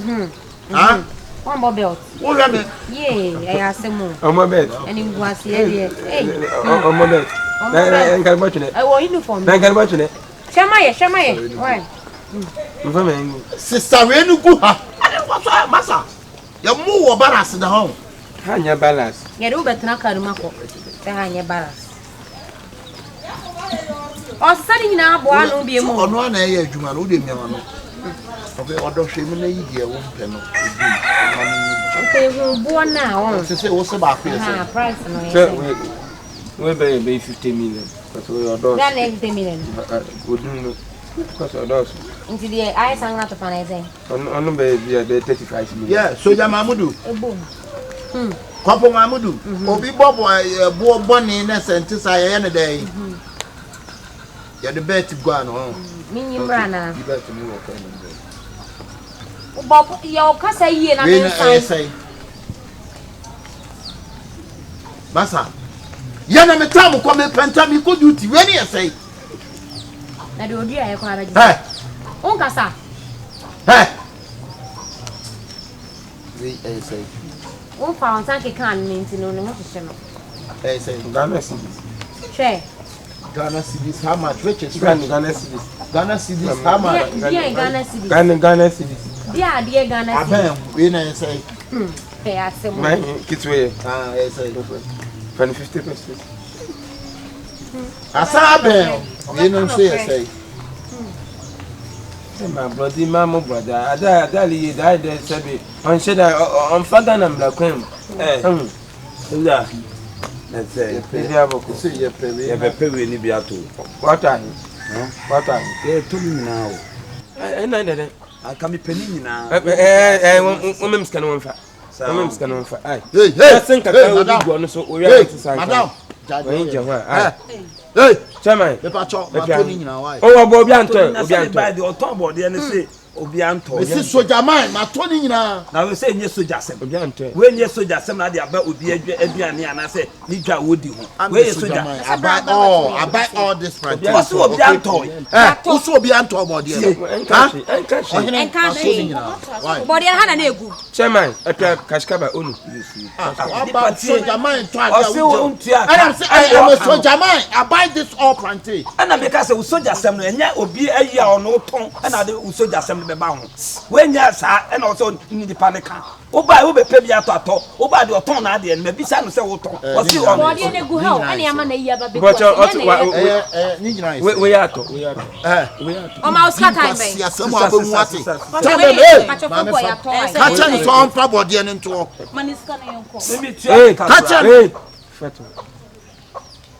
[SPEAKER 1] Ah?
[SPEAKER 9] One more belt.
[SPEAKER 1] O hwa me.
[SPEAKER 9] Yeah, I asemu.
[SPEAKER 13] Omo belt.
[SPEAKER 9] Any ngwasi e dey. Hey.
[SPEAKER 13] Omo belt. Na nkan ba tune.
[SPEAKER 9] I want uniform.
[SPEAKER 13] Na nkan ba tune.
[SPEAKER 9] Shamaye. Why?
[SPEAKER 13] Mfame.
[SPEAKER 1] Sister Renu ku ha. Masa. Ya mu wo balance da ho.
[SPEAKER 13] Hanya balance.
[SPEAKER 9] Ya do betna karuma ko. Se hanya balance. O sadi nyina abo anu bi mu.
[SPEAKER 1] Ono na ye adwuma no de miama no. Okay, odo hwe mu na yi de wo mpe no.
[SPEAKER 9] Okay, hu bo na won.
[SPEAKER 1] Se wo se ba ko ye se.
[SPEAKER 9] Ah, price no ye.
[SPEAKER 13] We be 50 million. Because we are doors.
[SPEAKER 9] That 50 million.
[SPEAKER 13] We do because we are doors.
[SPEAKER 9] Into the I sang out of an
[SPEAKER 13] On be 35 million.
[SPEAKER 1] Yeah, Soja Mamudu.
[SPEAKER 9] Boom.
[SPEAKER 1] Kwapo Mamudu. Obi bobo boni na sentisa ye ne dey. Ya the bet go on.
[SPEAKER 9] Minyi brana.
[SPEAKER 1] You bet me work on.
[SPEAKER 9] Bobo yo kasa yie na me
[SPEAKER 1] say. Masa. Yana me tamu kwa me penta mi ko duty we ne say.
[SPEAKER 9] Na de odi aye kwa abaji.
[SPEAKER 1] Hey.
[SPEAKER 9] On kasa.
[SPEAKER 1] Hey. We say.
[SPEAKER 9] On fa on sanke kan ni ntino ne mo hye no.
[SPEAKER 1] Hey say
[SPEAKER 13] Ghana cedis.
[SPEAKER 9] Che.
[SPEAKER 1] Ghana cedis how much? Which is
[SPEAKER 13] Ghana cedis.
[SPEAKER 1] Ghana cedis how much?
[SPEAKER 9] Ghana cedis.
[SPEAKER 13] Ghana cedis.
[SPEAKER 9] Dia de Ghana cedis.
[SPEAKER 1] Abem we na say.
[SPEAKER 9] Pe asem.
[SPEAKER 13] My kitwe.
[SPEAKER 1] Ah, say.
[SPEAKER 13] 50%.
[SPEAKER 1] Asabem. We no say.
[SPEAKER 13] My brother, Adali, died there, Sabi. On Sheda, on Father and Blaquem. Let's say, you pay any beato. What are you? What are you? They told me now. I can be penny now. Women's can one fat. Women's can one fat. Hey, I think I will go on so we are to sign. Madam, hey, Chairman, the patrol, oh, Bobianto, by the automobile, and say, Obianto.
[SPEAKER 1] This is Soja man, my Tony now.
[SPEAKER 10] Now we say yes Soja Sem.
[SPEAKER 13] When
[SPEAKER 10] yes Soja Sem, I about would be a Biani and I say, Nija would you?
[SPEAKER 1] Where is Soja? I buy all this for you.
[SPEAKER 10] What's Obianto?
[SPEAKER 1] Also Obianto body.
[SPEAKER 9] Why? Body had an egu.
[SPEAKER 13] Chairman, a Kashkaba Unu.
[SPEAKER 1] Soja man, I am a Soja man. I buy this all plantain.
[SPEAKER 10] And because it was Soja Sem, and yet will be a year or no tongue, and I do Soja Sem. When yes, and also in the panic. Oba will be paid at all. Oba the autumn at the end, maybe some say, what's you on?
[SPEAKER 9] Body and a good help. Any amount of
[SPEAKER 13] we are to.
[SPEAKER 9] Almost cut time.
[SPEAKER 1] Catch it on property and into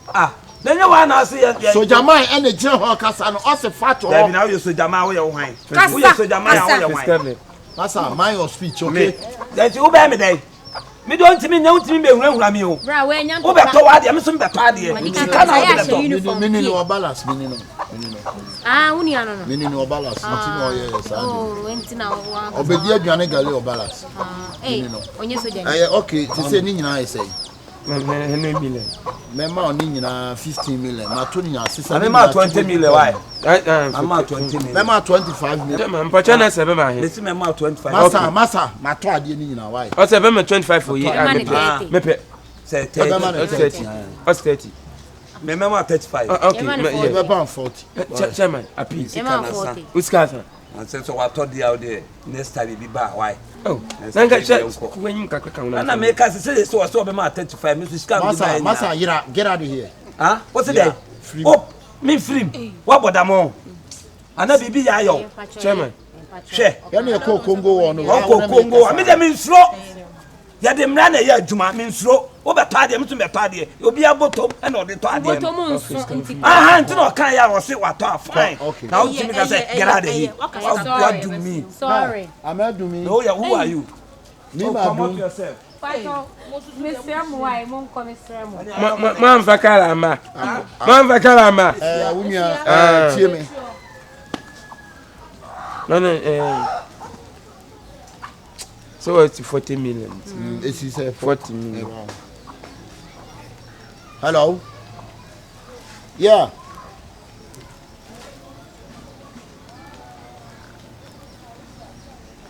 [SPEAKER 10] ah. Then you want to see
[SPEAKER 1] Soja man and the general Casa and also fat or
[SPEAKER 10] now you Soja man where you wine. Soja man wine.
[SPEAKER 1] Massa, my speech, okay?
[SPEAKER 10] That you bear me day. Me don't mean no to me when I'm you. Over toward I'm some party.
[SPEAKER 1] Meaning or balance, meaning.
[SPEAKER 9] Ah, Uniano.
[SPEAKER 1] Meaning or balance, nothing or yes. Obedia Janagali or balance. Okay, to say Nina, I say. Member on 15 million. My
[SPEAKER 10] 20 million. Why? I'm 20 million.
[SPEAKER 1] Member 25 million.
[SPEAKER 13] I'm Pachana 7.
[SPEAKER 10] Let's remember 25.
[SPEAKER 1] Massa, my 20.
[SPEAKER 13] What's a 25 for you?
[SPEAKER 10] Say 30.
[SPEAKER 13] What's 30?
[SPEAKER 10] Me mama 35.
[SPEAKER 3] Okay,
[SPEAKER 1] me about 40.
[SPEAKER 3] Chairman, appease.
[SPEAKER 10] Who's cousin? And since I told you out there, next time be back, why?
[SPEAKER 3] Oh, when you
[SPEAKER 10] and I make us say so. I saw my 35. Mrs. Scam,
[SPEAKER 1] Massa, get out of here.
[SPEAKER 10] Huh? What's it? Oh, me free. What about them all? And I be yo,
[SPEAKER 3] Chairman.
[SPEAKER 10] Share.
[SPEAKER 1] You Congo on
[SPEAKER 10] Congo. I mean, them in slow. Ya dem na ya adwuma me nsuro wo beta de mtu beta de obi abotom na ode to ade aha nti no kan ya wo se wato fine na wo timi ka say get out of here what do me
[SPEAKER 1] sorry I'm not do me
[SPEAKER 10] no yeah who are you
[SPEAKER 1] me ma do
[SPEAKER 10] yourself
[SPEAKER 3] man fakala ma
[SPEAKER 1] wunya tie me
[SPEAKER 3] no so it's 40 million.
[SPEAKER 1] It's
[SPEAKER 3] 40 million.
[SPEAKER 1] Wow. Hello. Yeah.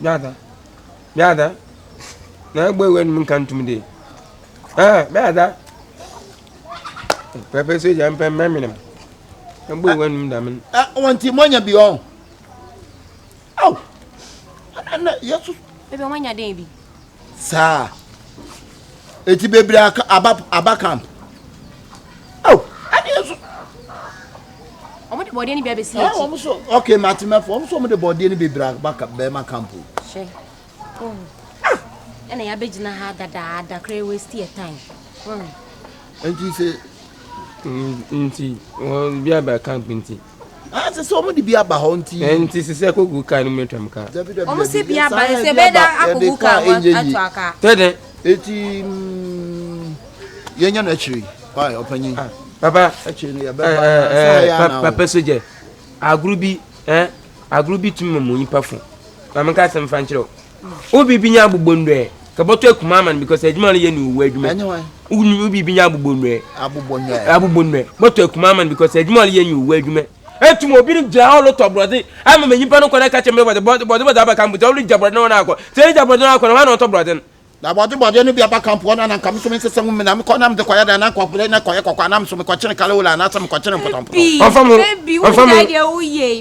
[SPEAKER 3] Yada. Na boy when mun kan tumde. Yada. Pepe so jam pem meminam. Na boy when mun da men.
[SPEAKER 1] Wanti monya bi on. Au. Ana yesu
[SPEAKER 9] Ebe omanya den bi.
[SPEAKER 1] Sa. Eti bebra aba camp. Oh, ani yesu.
[SPEAKER 9] Omo de body ni bia be si.
[SPEAKER 1] Omo so. Okay, Martin, omo so omo de body ni bebra be ma camp.
[SPEAKER 9] She. Oh. Ena ya be gina ha da kray waste your time.
[SPEAKER 1] Enti say
[SPEAKER 3] nti bia ba camp nti.
[SPEAKER 1] Se so mo di bia ba ho nti.
[SPEAKER 3] Nti se ko gu kan no metwam ka.
[SPEAKER 9] Omo se bia ba se be da akogu ka atu aka.
[SPEAKER 3] Tede.
[SPEAKER 1] Eti yenya na chiri. Why opanyin.
[SPEAKER 3] Papa
[SPEAKER 1] achiri no ya ba.
[SPEAKER 3] Papa soje. Agrubi tum mo nipa fo. Na me ka sem fa nchiro. Obi binya agbobonwe. Ka boto akuma man because ejuma no ye ni uwe adwuma. Obi binya agbobonwe. Agbobonwe. Boto akuma man because ejuma no ye ni uwe adwuma. Etum obi ni ja all to brother ama me nyipa no kona ka chemle body aba camp to only jabro no na akọ say jabro no akọ na to brother
[SPEAKER 1] na body no bi aba camp na na kam so me sese mu na me kọ na me de koya da na akọ pele na koya kokwa na me so me kọ chene kale wala na sam kọ chene potompo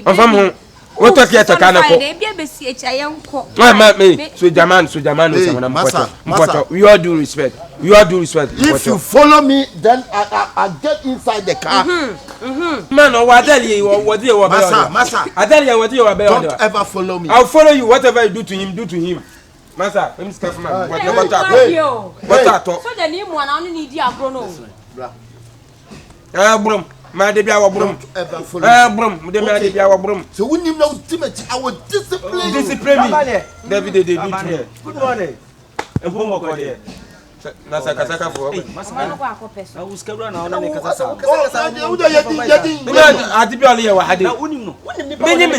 [SPEAKER 3] onfam what talk here to kana ko ma me so jaman so na mpoto you all do respect
[SPEAKER 1] if you follow me then I get inside the car
[SPEAKER 3] man o wa dali wo dey wo be
[SPEAKER 1] massa
[SPEAKER 3] adali wo dey wo be
[SPEAKER 1] don't ever follow me
[SPEAKER 3] I'll follow you whatever you do to him massa let me scarf man what
[SPEAKER 9] so the ni mo na oni di agro no
[SPEAKER 3] brum ma de bia wo brum brum de ma de bia wo brum
[SPEAKER 1] so we nim na ultimate our discipline
[SPEAKER 3] me David they do to me
[SPEAKER 10] good morning
[SPEAKER 3] empo ko there na saka for
[SPEAKER 9] masa no kwa akopesa
[SPEAKER 10] na uskabra na ona ne kasa
[SPEAKER 1] yadi
[SPEAKER 3] ati bi ole ye wa hade
[SPEAKER 10] na unim no
[SPEAKER 3] menyim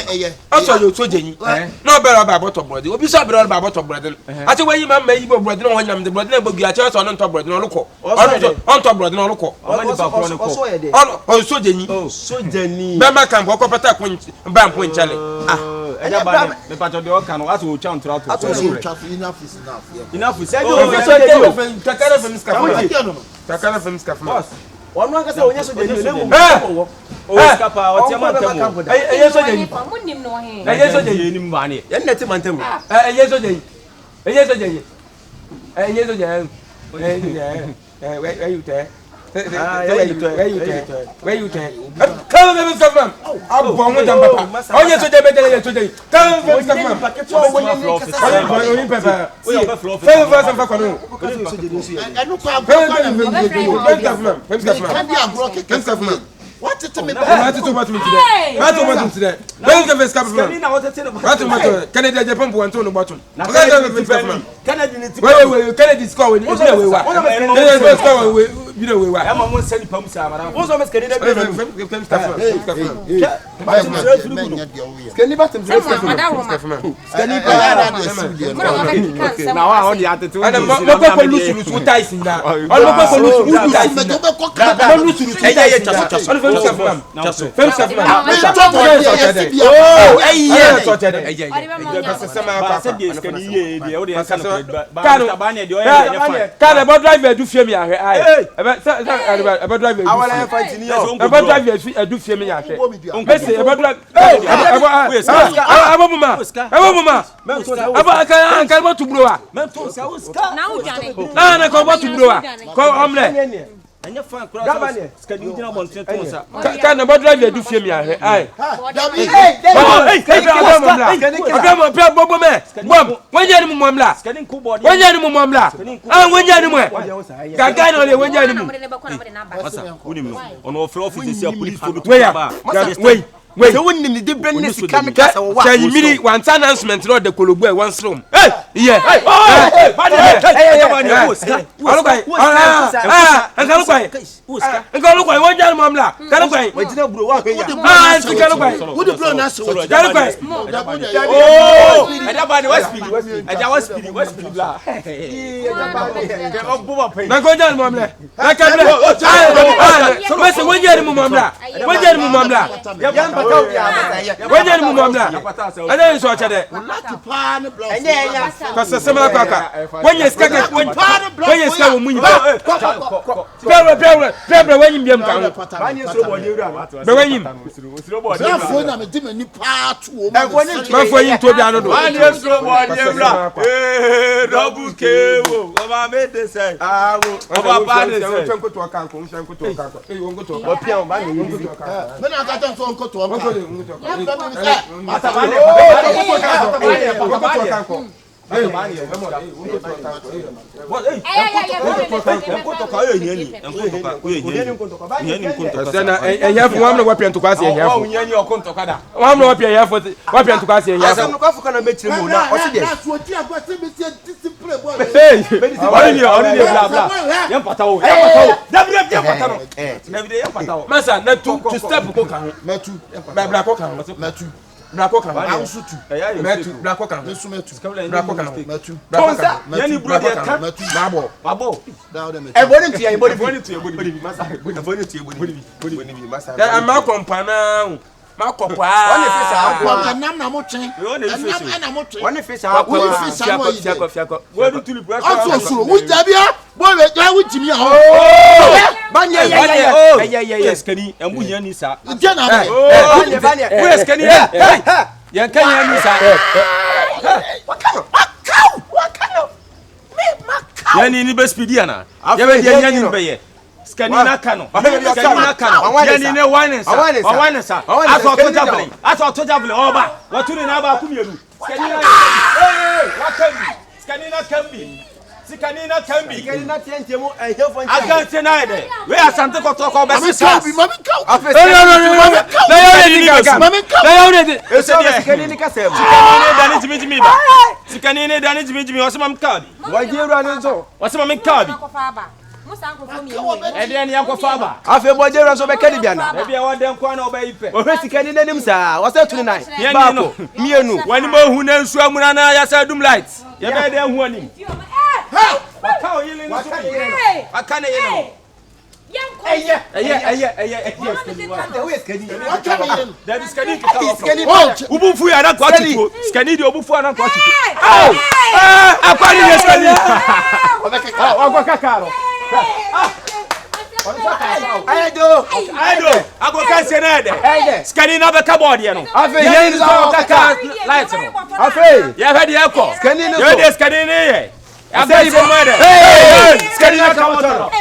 [SPEAKER 1] aye
[SPEAKER 3] also you so jenyi no be about bottle brother obi so be about bottle brother ati we yi ma yi bo brother no wonyam de brother na bogu ati so no to brother no loko on to brother no loko on so jenyi be ma kan ko pata ko ba mpo nchale
[SPEAKER 7] eja ba me pato de o kan o aso o cha ntra to
[SPEAKER 1] enough
[SPEAKER 7] say do
[SPEAKER 3] takara fem scaf boss
[SPEAKER 7] onu anga say onye so de ni o scapa o ti mantemo
[SPEAKER 3] eye so de ni
[SPEAKER 9] mo nim no he
[SPEAKER 7] eye so de ni mba ni ye neti mantemo
[SPEAKER 3] eye so de where you there where you there come on scaf man abon mo jam papa onye so de be de so de come on scaf man onye papa o be flow fem fa kono
[SPEAKER 1] enu kwa agro what it me
[SPEAKER 3] what to today let's go first captain Canada Japan want to no button
[SPEAKER 7] Canada ni
[SPEAKER 3] Canada score we score we you know we wa
[SPEAKER 7] am mo send pam sa mara wo so me Canada be
[SPEAKER 3] na wa on the attitude mo ko lose ties na on mo ko lose ties
[SPEAKER 6] Anya fan cross skadi ujina bonte tonsa kan na bodra bi adu fie mi ahwe ai agama pia bobo me bom wanya ni mumamla wanya ni mumamla wanya ni mu gaga na le wanya ni mu masa unim ono office sia police to ba wait so won ni de brand nesi kamika sa wa say miri one announcement no de kolobu e one room yeah Ngalukwa wonja ni mamla. Kalukwa. Wajina bro wa hweya. Kalukwa. Wodi bro na so. Kalukwa. Oh, edabani waspiri. Eja waspiri bla. Na gonja ni mamla. Na kabla. Wese wonja ni mamla. Wonja ni mamla. Wonja ni mamla. Ada ni so chade.
[SPEAKER 1] Lati pa ne block.
[SPEAKER 6] Enya. Kwasa sema kwaka. Wonja skaka wonja skaka wo munyi. Pebra when you can. But when you for you to be another. Brako kan ansu tu metu brako kan mesu metu brako kan metu tonsa yani bro de kan babo e boni tu ya boni masa boni tu boni masa da ma kompana ma kopa woni fisa kwa nam na mo twen nam na mo twen woni fisa kwa fiako wodi tuli brako aso wujabia bo we ja wujimi ho banya ya skani embu nya ni sa jena banya we skani yan kan ya ni sa wakano me makao yani ni be speed ya na ya be nya ni be ye skani na kano yani ne wane sa aso to javelin oba watuni na ba kumielu skani na skani na kambi Sikanina kambi. Sikanina tiente mo ehefo ntia. Agante na ide. We asante ko to ko be sisa. Mami kaw. Na ya ni gaga. Mami kaw. Na ya ni. Sikanina kasem. Sikanina dani jimi ba. Sikanina dani jimi o se mam kaw. Wajeru ani so. O se mam kaw bi. Musa nko fo mi e. E de ni akofa ba. Afi wajeru so be kedi bia na. E bia wo den kwa na o be ife. O he sikanina nim sa. O se 29. Ba ko. Mienu. Wani mo hu na nsu amuna na ya sa dum light. Ye be de hu ani. Wakao yele no so. Akane yele. Yanko. Eye. That is skani ka. Ubufu ya na kwa titu. Skani di obufu na kwa titu. Akwani ye skani. Obeka kakaro. Aido. Agoka senede. Skani na beka board ye no. Afi ye ni so kaka light no. Afi. Ye hadi yako. Skani no. Ye skani ne ye. Abei bomade. Skani na kamoto.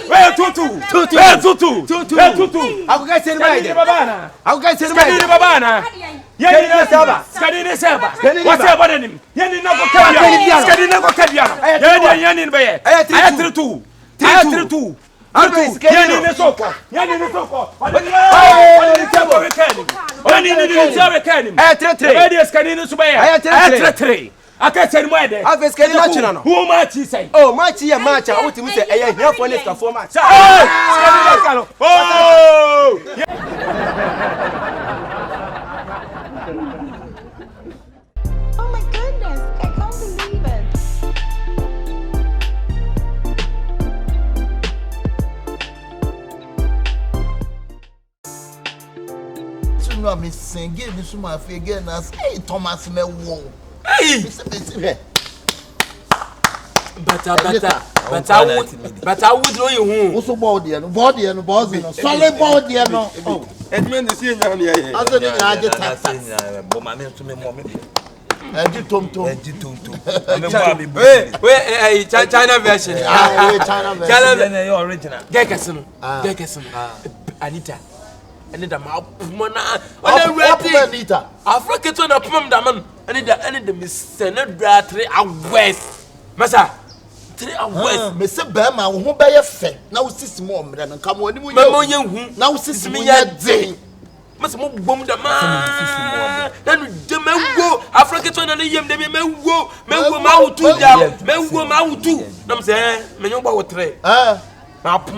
[SPEAKER 6] We tutu. Akuka seni maide. Akuka seni maide. Skani babana. Yeni na saba. Skani ne saba. Wase bodenim. Yeni na ko kabia. Skani na ko kabia. Yeni be ye. Aya 32. Yani ne soko. Wani ni tsawe kani. Aya skani ne subaya. Aya 33. Akase ni mwede. Ave skani na china no. Who match say? Oh, match ya match. Uti mu say aya here for next performance. Skani na kalo. Oh!
[SPEAKER 12] Oh my goodness, I can't believe it.
[SPEAKER 1] me sing give me some of again as hey Thomas me wo.
[SPEAKER 13] Hey. But I would know you who.
[SPEAKER 1] Also body and bossy. Solid body and no.
[SPEAKER 13] And men the same down here.
[SPEAKER 1] I don't know I just to me mommy. And you tom.
[SPEAKER 13] Hey, China version.
[SPEAKER 1] China
[SPEAKER 13] original. Gekasum. Anita. And the mouth mana. Anita. Africa to the pum daman. And the Miss Senator 3 hours. Massa. 3 hours.
[SPEAKER 1] Me se Bema who buy a fe. Now sis mom and come on you. Now sis me day. Must move bomb the man. Then the men go. Africa to the yam, the men go. Men go out to them. Men go out to. I'm saying, men go about 3. Papa.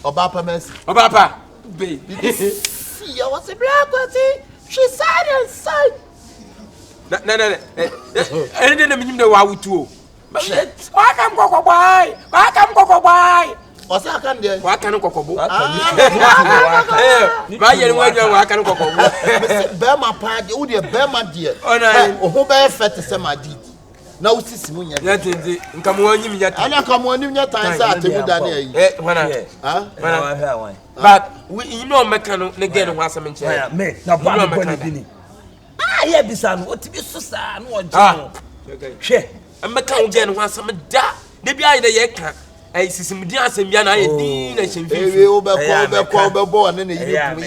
[SPEAKER 1] Obapa mess. Obapa. Baby. See, I was a black one. She sighed and sighed. No. I didn't mean the wow too. Why come go by? What's that can do? Why can't go by? Why can't go by? Bema party, oh dear, Bema dear. Oh no, who bear fat to say my deed. Now sis Munya. Come on, you yet. I come on in your time. But we know mechanic again was some chair. Me, now mechanic. Yeah, this son, what to be so sad? She, a mechanic again was some da. Maybe I the yeka. I see some dance and Yana, and she will be born in the yada.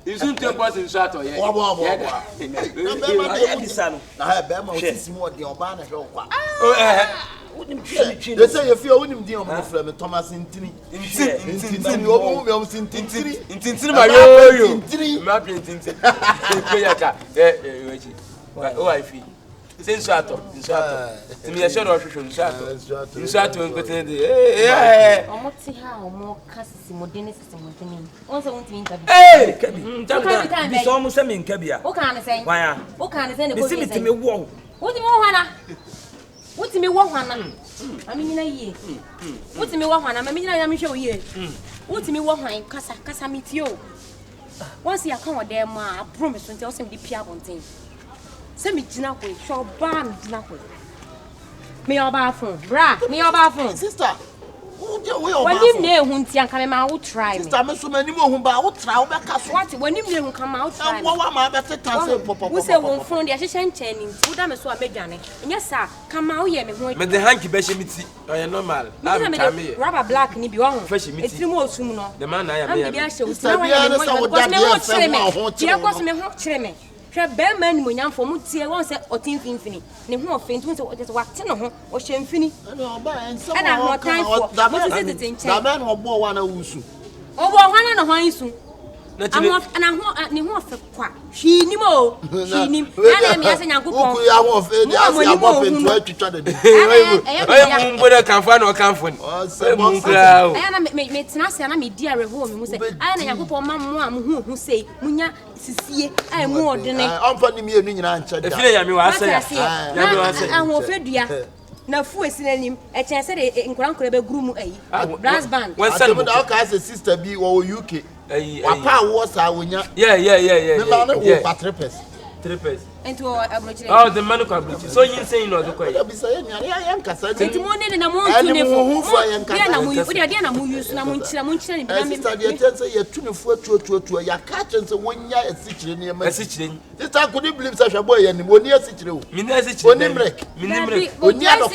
[SPEAKER 1] You soon tell us in Shadow. I have Bama is more the Obana. They say if you own him, dear Thomas in Tini. Oh, I feel. Since Shadow, in me a shadow of in Shadow, and put in the almost see how more cassis more dinners also want to interview. Hey, it's almost a mean cabia. What can I say? Why? What can I say? What do you want? What do you want? What do you want? I mean, a year. What do you want? I mean, I'm sure you. What do you want? Casa meet you. Once you come there, I promise to tell him the Piabon thing. Send me dinner with short ban dinner with me your bathroom, bra, me your bathroom, sister. When you know who come out, try me. Sister, so many more who bow, try what when you know come out, try what my better who say won't phone the assistant training, who done so a median. Yes, sir, come out here, but the hanky bessie, I am normal. Rubber black, and if you want, it's too more soon. The man I am the actual. Bearman, when I'm for Mutia, once at Infinity. Nemo faint to what is what or Shamfini. And I have no time for that man or more one of Usu. Oh, one and a Hoisu. And I want for quack. She knew more. She knew. And I'm as an uncle. I can find or come from. I make Nasa and I meet dear home who say, I am a mamma who say, Munya. I am more than I'm funny me and answer. I won't feed you. Now, who is in him? A chance in Crankle Groom A brass band. When some of our cast sister be or UK. Papa was our yeah. Trippers. Into oh, the man so you say no the quay. I am Cassan. It's morning and I'm on to your catching one year at Sitchin. This I couldn't believe such a boy and one year Sitchin. Minimrek.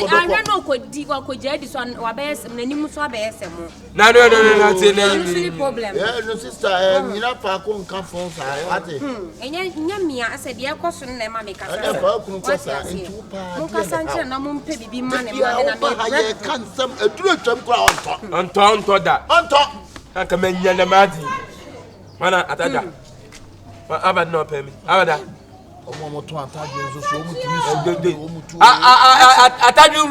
[SPEAKER 1] I don't know what Diva could this one or best and then you saw best. No, problem. Yeah, sister, you know, Parkon come from Side. And yet, I said, yeah, question. Mammy, I can't some a true jump on top to that. On top, I can make Yanamati. Mana Atada. Abad no pay me. Abada. I tell you,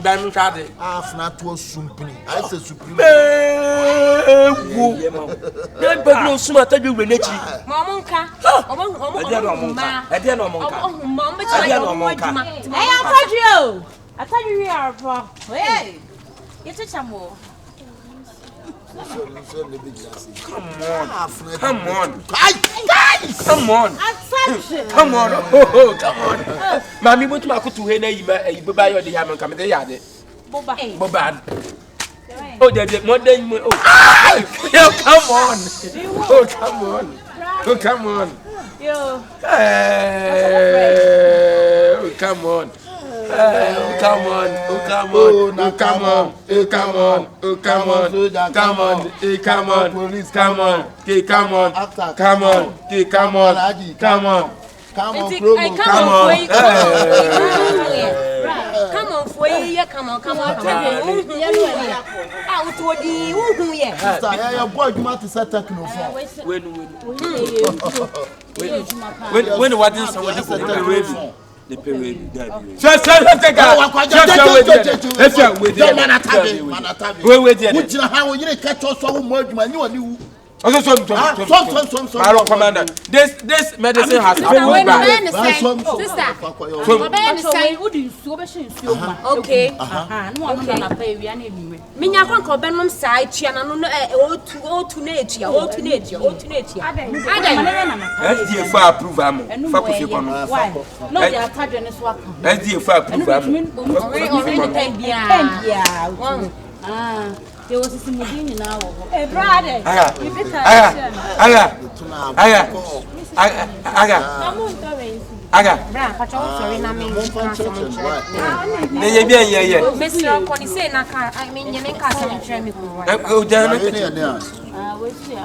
[SPEAKER 1] Diamond Cardi. Half not to a sumping. I said, Supreme. But no sooner tell you, Renetti. Mamonka. I did no more. I tell you, we are. Hey.
[SPEAKER 2] You teach them more.
[SPEAKER 13] Come on. Come on. Come on. Oh, come on. Mami, what you to hear you buy your diamond come there yard. Boba. Oh, there's more than oh, come on. Oh, come on. Oh, come on.
[SPEAKER 2] Yo.
[SPEAKER 13] Oh, come on. Oh, come on. Oh, come on. Oh, come on. Oh, come on. Oh, come on. Come on. Come on. Police, come on. Come on. Come on. Come on. Come on.
[SPEAKER 9] Come on,
[SPEAKER 13] come on.
[SPEAKER 9] Come on, for you, come on, come on, come on. Out to the who, yeah.
[SPEAKER 1] Your boy, you want to set techno phone.
[SPEAKER 13] When what is someone to put the period? Just Commander, this medicine has been
[SPEAKER 9] okay. Minya kwa benum sai tia na no to nature.
[SPEAKER 13] SDA for approve am. For ko fi kono.
[SPEAKER 2] Why? No dey attach ne so aka.
[SPEAKER 13] SDA for approve am.
[SPEAKER 2] There was a simudini now.
[SPEAKER 5] Hey, brother.
[SPEAKER 13] You better.
[SPEAKER 9] Bra, pacho sorry na me.
[SPEAKER 13] Ne bien ye.
[SPEAKER 9] Mr. Koni say na ka, I mean ye make us try me ko.
[SPEAKER 13] Oh, damn it.
[SPEAKER 2] We see.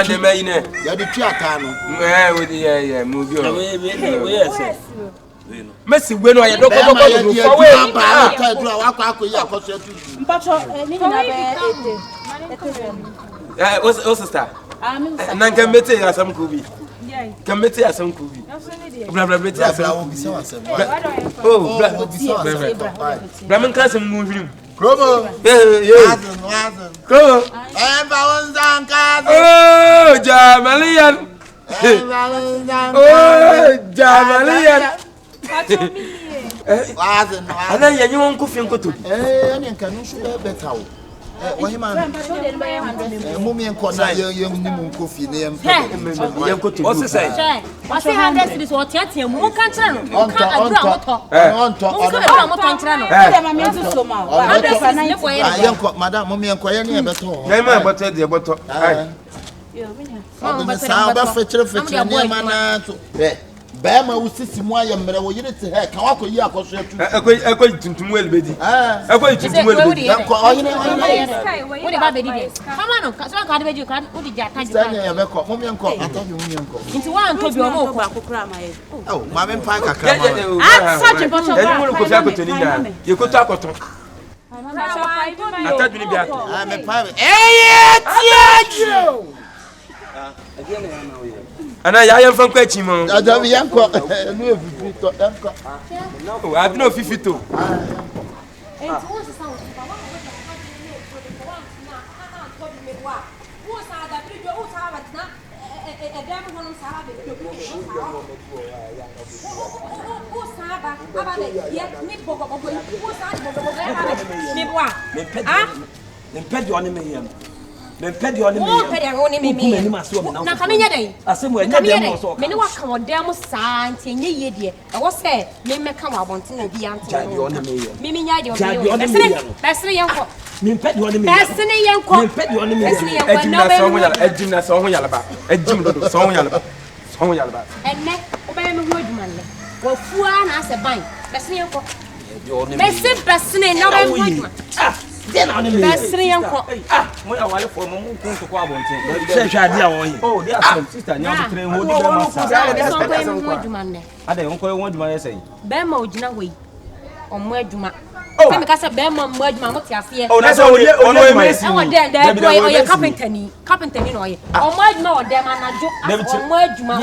[SPEAKER 13] The main.
[SPEAKER 1] You the theater no.
[SPEAKER 13] We the movie. We yes. Messi we no ye do ko
[SPEAKER 2] Mpacho ni na be
[SPEAKER 13] o sister. Nan kan mete asam ko bi. Kan mete asam ko bi. Bra mete asam. Oh, bra men kan sem mu hwirim.
[SPEAKER 1] Kromo.
[SPEAKER 13] Kromo. Oh, Jamalian. Oh, Jamalian. Ana ya nyi ko fi nkoto.
[SPEAKER 1] Ani kan no so better o. Wọ́n ma mú mi nkọ na yẹ ní mú nkọ fi ní yẹn fẹ́ yẹn kò tó dùn.
[SPEAKER 9] Wọ́n sì 100 cities wọ́n tiẹ̀ mú ká kyerẹ́ no.
[SPEAKER 1] Ọ̀ntọ̀ yẹn kọ madam mú mi nkọ yẹn ní ẹ̀bẹ̀ tọ̀.
[SPEAKER 13] Yẹn máa bọ́tọ̀ ẹ̀dì ẹ̀bọ̀tọ̀.
[SPEAKER 1] Ọdún sáà ọba fẹ̀kyẹrẹ ní ẹ̀ma náà tó. Bẹ́ẹ̀ ma wusisi mu ayẹ mmerẹ wọ yiri ti hẹ kan wakọ yi akọsọ etu.
[SPEAKER 13] Ẹkọ tuntum wẹli bedi. Ẹkọ tuntum wẹli bedi.
[SPEAKER 1] Ẹkọ ọyine.
[SPEAKER 9] Wọ́n de bá bẹ̀ di dẹ̀. Kama no sọ́wọ́n kan adébẹ́jì kan ó di jẹ́ àtàjù kan.
[SPEAKER 1] Sẹ́ni ẹ̀bẹ̀ kọ mú mi nkọ àtàjù mú mi nkọ.
[SPEAKER 9] Nti wọ́n à ń tóbi ọmọ òkú.
[SPEAKER 1] Ẹ o maame mpa kakra ma.
[SPEAKER 9] Sọ́ọ̀tì bọ́tọ̀ bá.
[SPEAKER 13] Ẹni mo kò fi akọtọ ni nyinaa yẹ kó tó akọtọ. Àtàjù ni bi akọ.
[SPEAKER 1] Mi pa mi. Ẹyẹ tiẹ̀ jù.
[SPEAKER 13] Ana ya yẹn fọn kọ ẹkyi mọ.
[SPEAKER 1] Ajá mi yẹn kọ ẹnu efifi tọ yẹn kọ.
[SPEAKER 13] O abi na ofifi to.
[SPEAKER 9] Na kaminya dai asemu enya dem no so me ne waka wodem saa ntenye yedie e wo se me meka wa bonte na bi ante me nya de obi besere yenko
[SPEAKER 10] me pedi woni me
[SPEAKER 9] besere yenko
[SPEAKER 10] me pedi woni me
[SPEAKER 13] ejim na so ho yala ejim na so ho yala ba ejim dodo so ho yala ba so ho yala ba
[SPEAKER 9] enne obaye me ho adwuma le wo fua na ase ban besere yenko besere na obaye me ho adwuma besere yenko
[SPEAKER 10] mo ya wale for mo kun ko abonte se hwa dia wo yi oh dia some sister nya so tren ho di be ma sa
[SPEAKER 9] ade
[SPEAKER 10] won ko won dwuma yesai
[SPEAKER 9] be ma ogina ho yi omo adwuma Kami kasa be ma mo adwuma mo ti ase
[SPEAKER 13] oh na so ono emesi
[SPEAKER 9] o de oye carpenter ni no oye omo adwuma o de ma na jo omo adwuma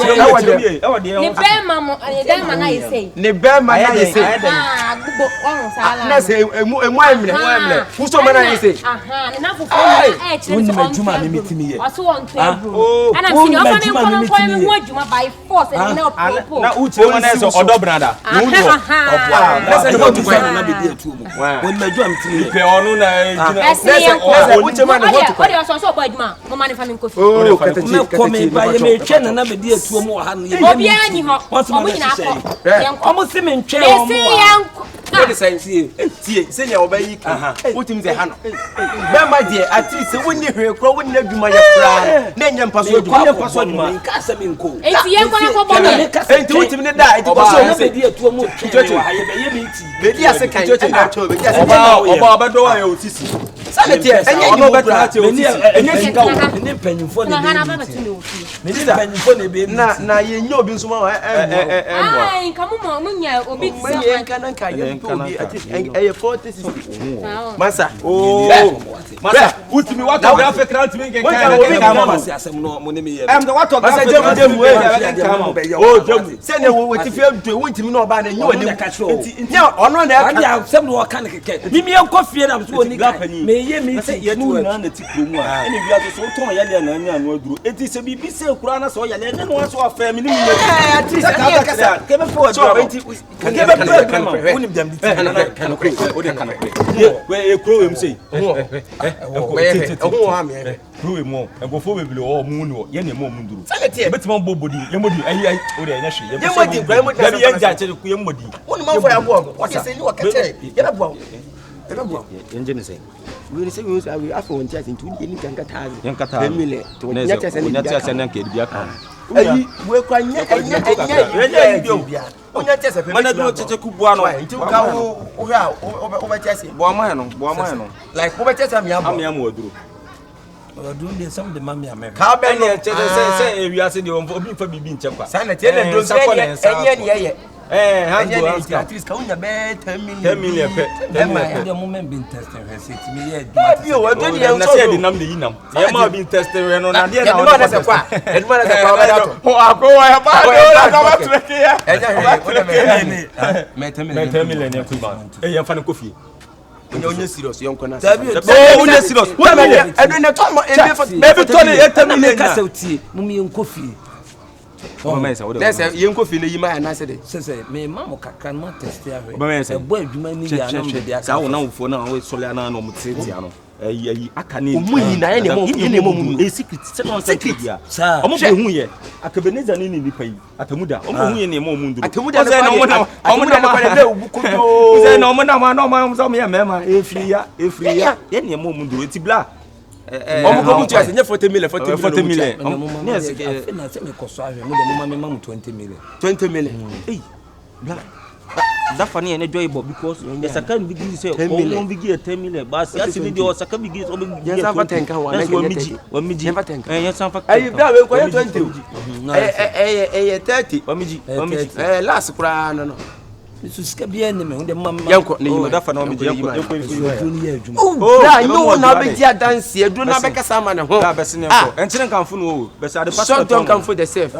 [SPEAKER 9] ni be ma mo de ma na yesei
[SPEAKER 13] ni be ma na yesei
[SPEAKER 9] ah gubo won sala
[SPEAKER 13] na se emu emre fuso ma na yesei
[SPEAKER 9] aha ni na fufu na e chiri
[SPEAKER 10] so adwuma mi mitimi ye
[SPEAKER 9] aso won to ebro ana mi ni o fa mi ko mo adwuma by force and na opo
[SPEAKER 13] na uche mo na so odo brada no do opo na se no to na be dey tu mo
[SPEAKER 6] When my drum to
[SPEAKER 3] Pe onu na
[SPEAKER 9] Nese uchema na hotu. Odi oso so boy djuma. Mo ma ne fa me nkofi.
[SPEAKER 6] Oh, katachi. Come by me twa na be di atuo mu ha no.
[SPEAKER 9] Obi anyi ho. Omo nyina akọ.
[SPEAKER 6] Omo se me ntwe
[SPEAKER 9] omo. Nese yanko.
[SPEAKER 13] What is saying tie say ya obayi wotim ze ha no be ma die at least wonni hwe kro wonni adwuma ya fra na nya mpaso adwuma nya mpaso adwuma
[SPEAKER 6] nka se me nko
[SPEAKER 9] enti yenko na ko bono
[SPEAKER 13] enti wotim ne da enti
[SPEAKER 6] so na be di atuo mu twe wa ha ye be ye me ti
[SPEAKER 13] be di ase kan na cho be di ase
[SPEAKER 3] oba obedo wa ya otisi
[SPEAKER 13] sane tie enye
[SPEAKER 3] no beto ha tie otisi
[SPEAKER 6] enye sika wo ne panyimfo ne be me di panyimfo ne be
[SPEAKER 13] na ye nya obi nso ma
[SPEAKER 9] ai nka mo mo nya obi ti
[SPEAKER 13] sa ye nka na nka ye obi ati eye 40 masa
[SPEAKER 3] masa utimi wato ga fe kra utimi ngen kan
[SPEAKER 6] ma masi asem no mo ne me ye
[SPEAKER 3] the wato ga fe
[SPEAKER 13] jemu we ya kan ma
[SPEAKER 3] oh jemu
[SPEAKER 13] se ne wo ti fe do wutimi no ba na nyi wani nya ono na
[SPEAKER 6] andi asem no kan keke mi enko fie na so ni me ye mi
[SPEAKER 3] se ye tu na na ti kromu a ene wi aso so ton ya le na nya no aduro enti se bibi se kura na so ya le ne no aso afa mi ni mi
[SPEAKER 13] ati se ka kasa
[SPEAKER 3] ke be fo
[SPEAKER 13] so enti
[SPEAKER 3] ke be pe unim dem di kan o de kan we e kro we msei
[SPEAKER 13] ho ha me
[SPEAKER 3] kro we mo engofo bebele o mu ni o ye ne mo mu nduru betima bobodi ye modi ayi o de nya hwe
[SPEAKER 13] ye modi kra modi
[SPEAKER 3] be ye nja che ku ye modi
[SPEAKER 13] woni ma fo ya bo o se ni wa ka che ye na bo
[SPEAKER 3] yenje ne sei
[SPEAKER 13] we ni se we so we afo won chase ntu ni kan kata
[SPEAKER 3] yan kata
[SPEAKER 13] emile to
[SPEAKER 3] nya chase ne ke bia kan
[SPEAKER 13] ayi we kwa nya bia onya chase pe
[SPEAKER 3] mana duro chese ku bua no
[SPEAKER 13] ntu ka wo hwa o be chase
[SPEAKER 3] bua ma no
[SPEAKER 13] like wo be chase am ya
[SPEAKER 3] mo aduro
[SPEAKER 6] do dey some the mami am
[SPEAKER 3] ka be no chese se e wi ase de obi fa bibi nche kwa
[SPEAKER 13] sana tie na do enye ni ye
[SPEAKER 3] hands go
[SPEAKER 13] at least ka unya be 10
[SPEAKER 3] million pe
[SPEAKER 6] the moment been testing her say ti me ye
[SPEAKER 13] abi o do di
[SPEAKER 3] na say di nam de yinam ye ma been testing we no na de na
[SPEAKER 13] o na se kwa eduma na se kwa ba dato
[SPEAKER 3] o akwa ya ba do na ka ba treke ya
[SPEAKER 13] me
[SPEAKER 3] 10 million ya kuba e ye fa ne kofi
[SPEAKER 13] onye serious yon kona
[SPEAKER 3] onye serious
[SPEAKER 13] what million edu ne to mo
[SPEAKER 3] ebe to ne 8 million
[SPEAKER 6] ka se uti mu mi enkofi
[SPEAKER 3] o ma esa o de
[SPEAKER 13] let's say yen kofi ne yima na se de
[SPEAKER 6] se me ma mo kaka no test ya
[SPEAKER 3] o ma esa
[SPEAKER 6] e bo adwuma ni ya na mo de aka
[SPEAKER 3] sa wo na wo fo na wo sole ana na mo tete ano ayi aka ne
[SPEAKER 13] omu yi na ye ne mo mu
[SPEAKER 3] e secret se no secret ya o mo be hu ye Akabenezer ni nipa yi atamuda o mo hu ye ne mo mu nduru
[SPEAKER 13] atamuda na ko na le ubu ko
[SPEAKER 3] do se no mo na ma no ma so me mema e free ya ye ne mo mu nduru eti bla
[SPEAKER 13] omo ko mutu ase nye 40 million
[SPEAKER 6] ne se ke na se me koso ahwe mo de mo ma me ma 20 million
[SPEAKER 3] eh bla that funny and enjoy because the second big say oh big 10 million but as you video second big so big
[SPEAKER 13] yes afa tenka wa na
[SPEAKER 3] wa miji
[SPEAKER 13] never tenka
[SPEAKER 3] yes afa
[SPEAKER 13] ayi bla we ko 20 30
[SPEAKER 3] wa miji
[SPEAKER 13] last kura no
[SPEAKER 6] su ska bia ne me hunde mama
[SPEAKER 13] yanko ne yima
[SPEAKER 3] that funny miji yanko
[SPEAKER 13] oh bra no na be dia dance edu na be kasa ma ne ho
[SPEAKER 3] da be se ne ko enchire kan fu no be sa de pastor
[SPEAKER 13] don't come for the safe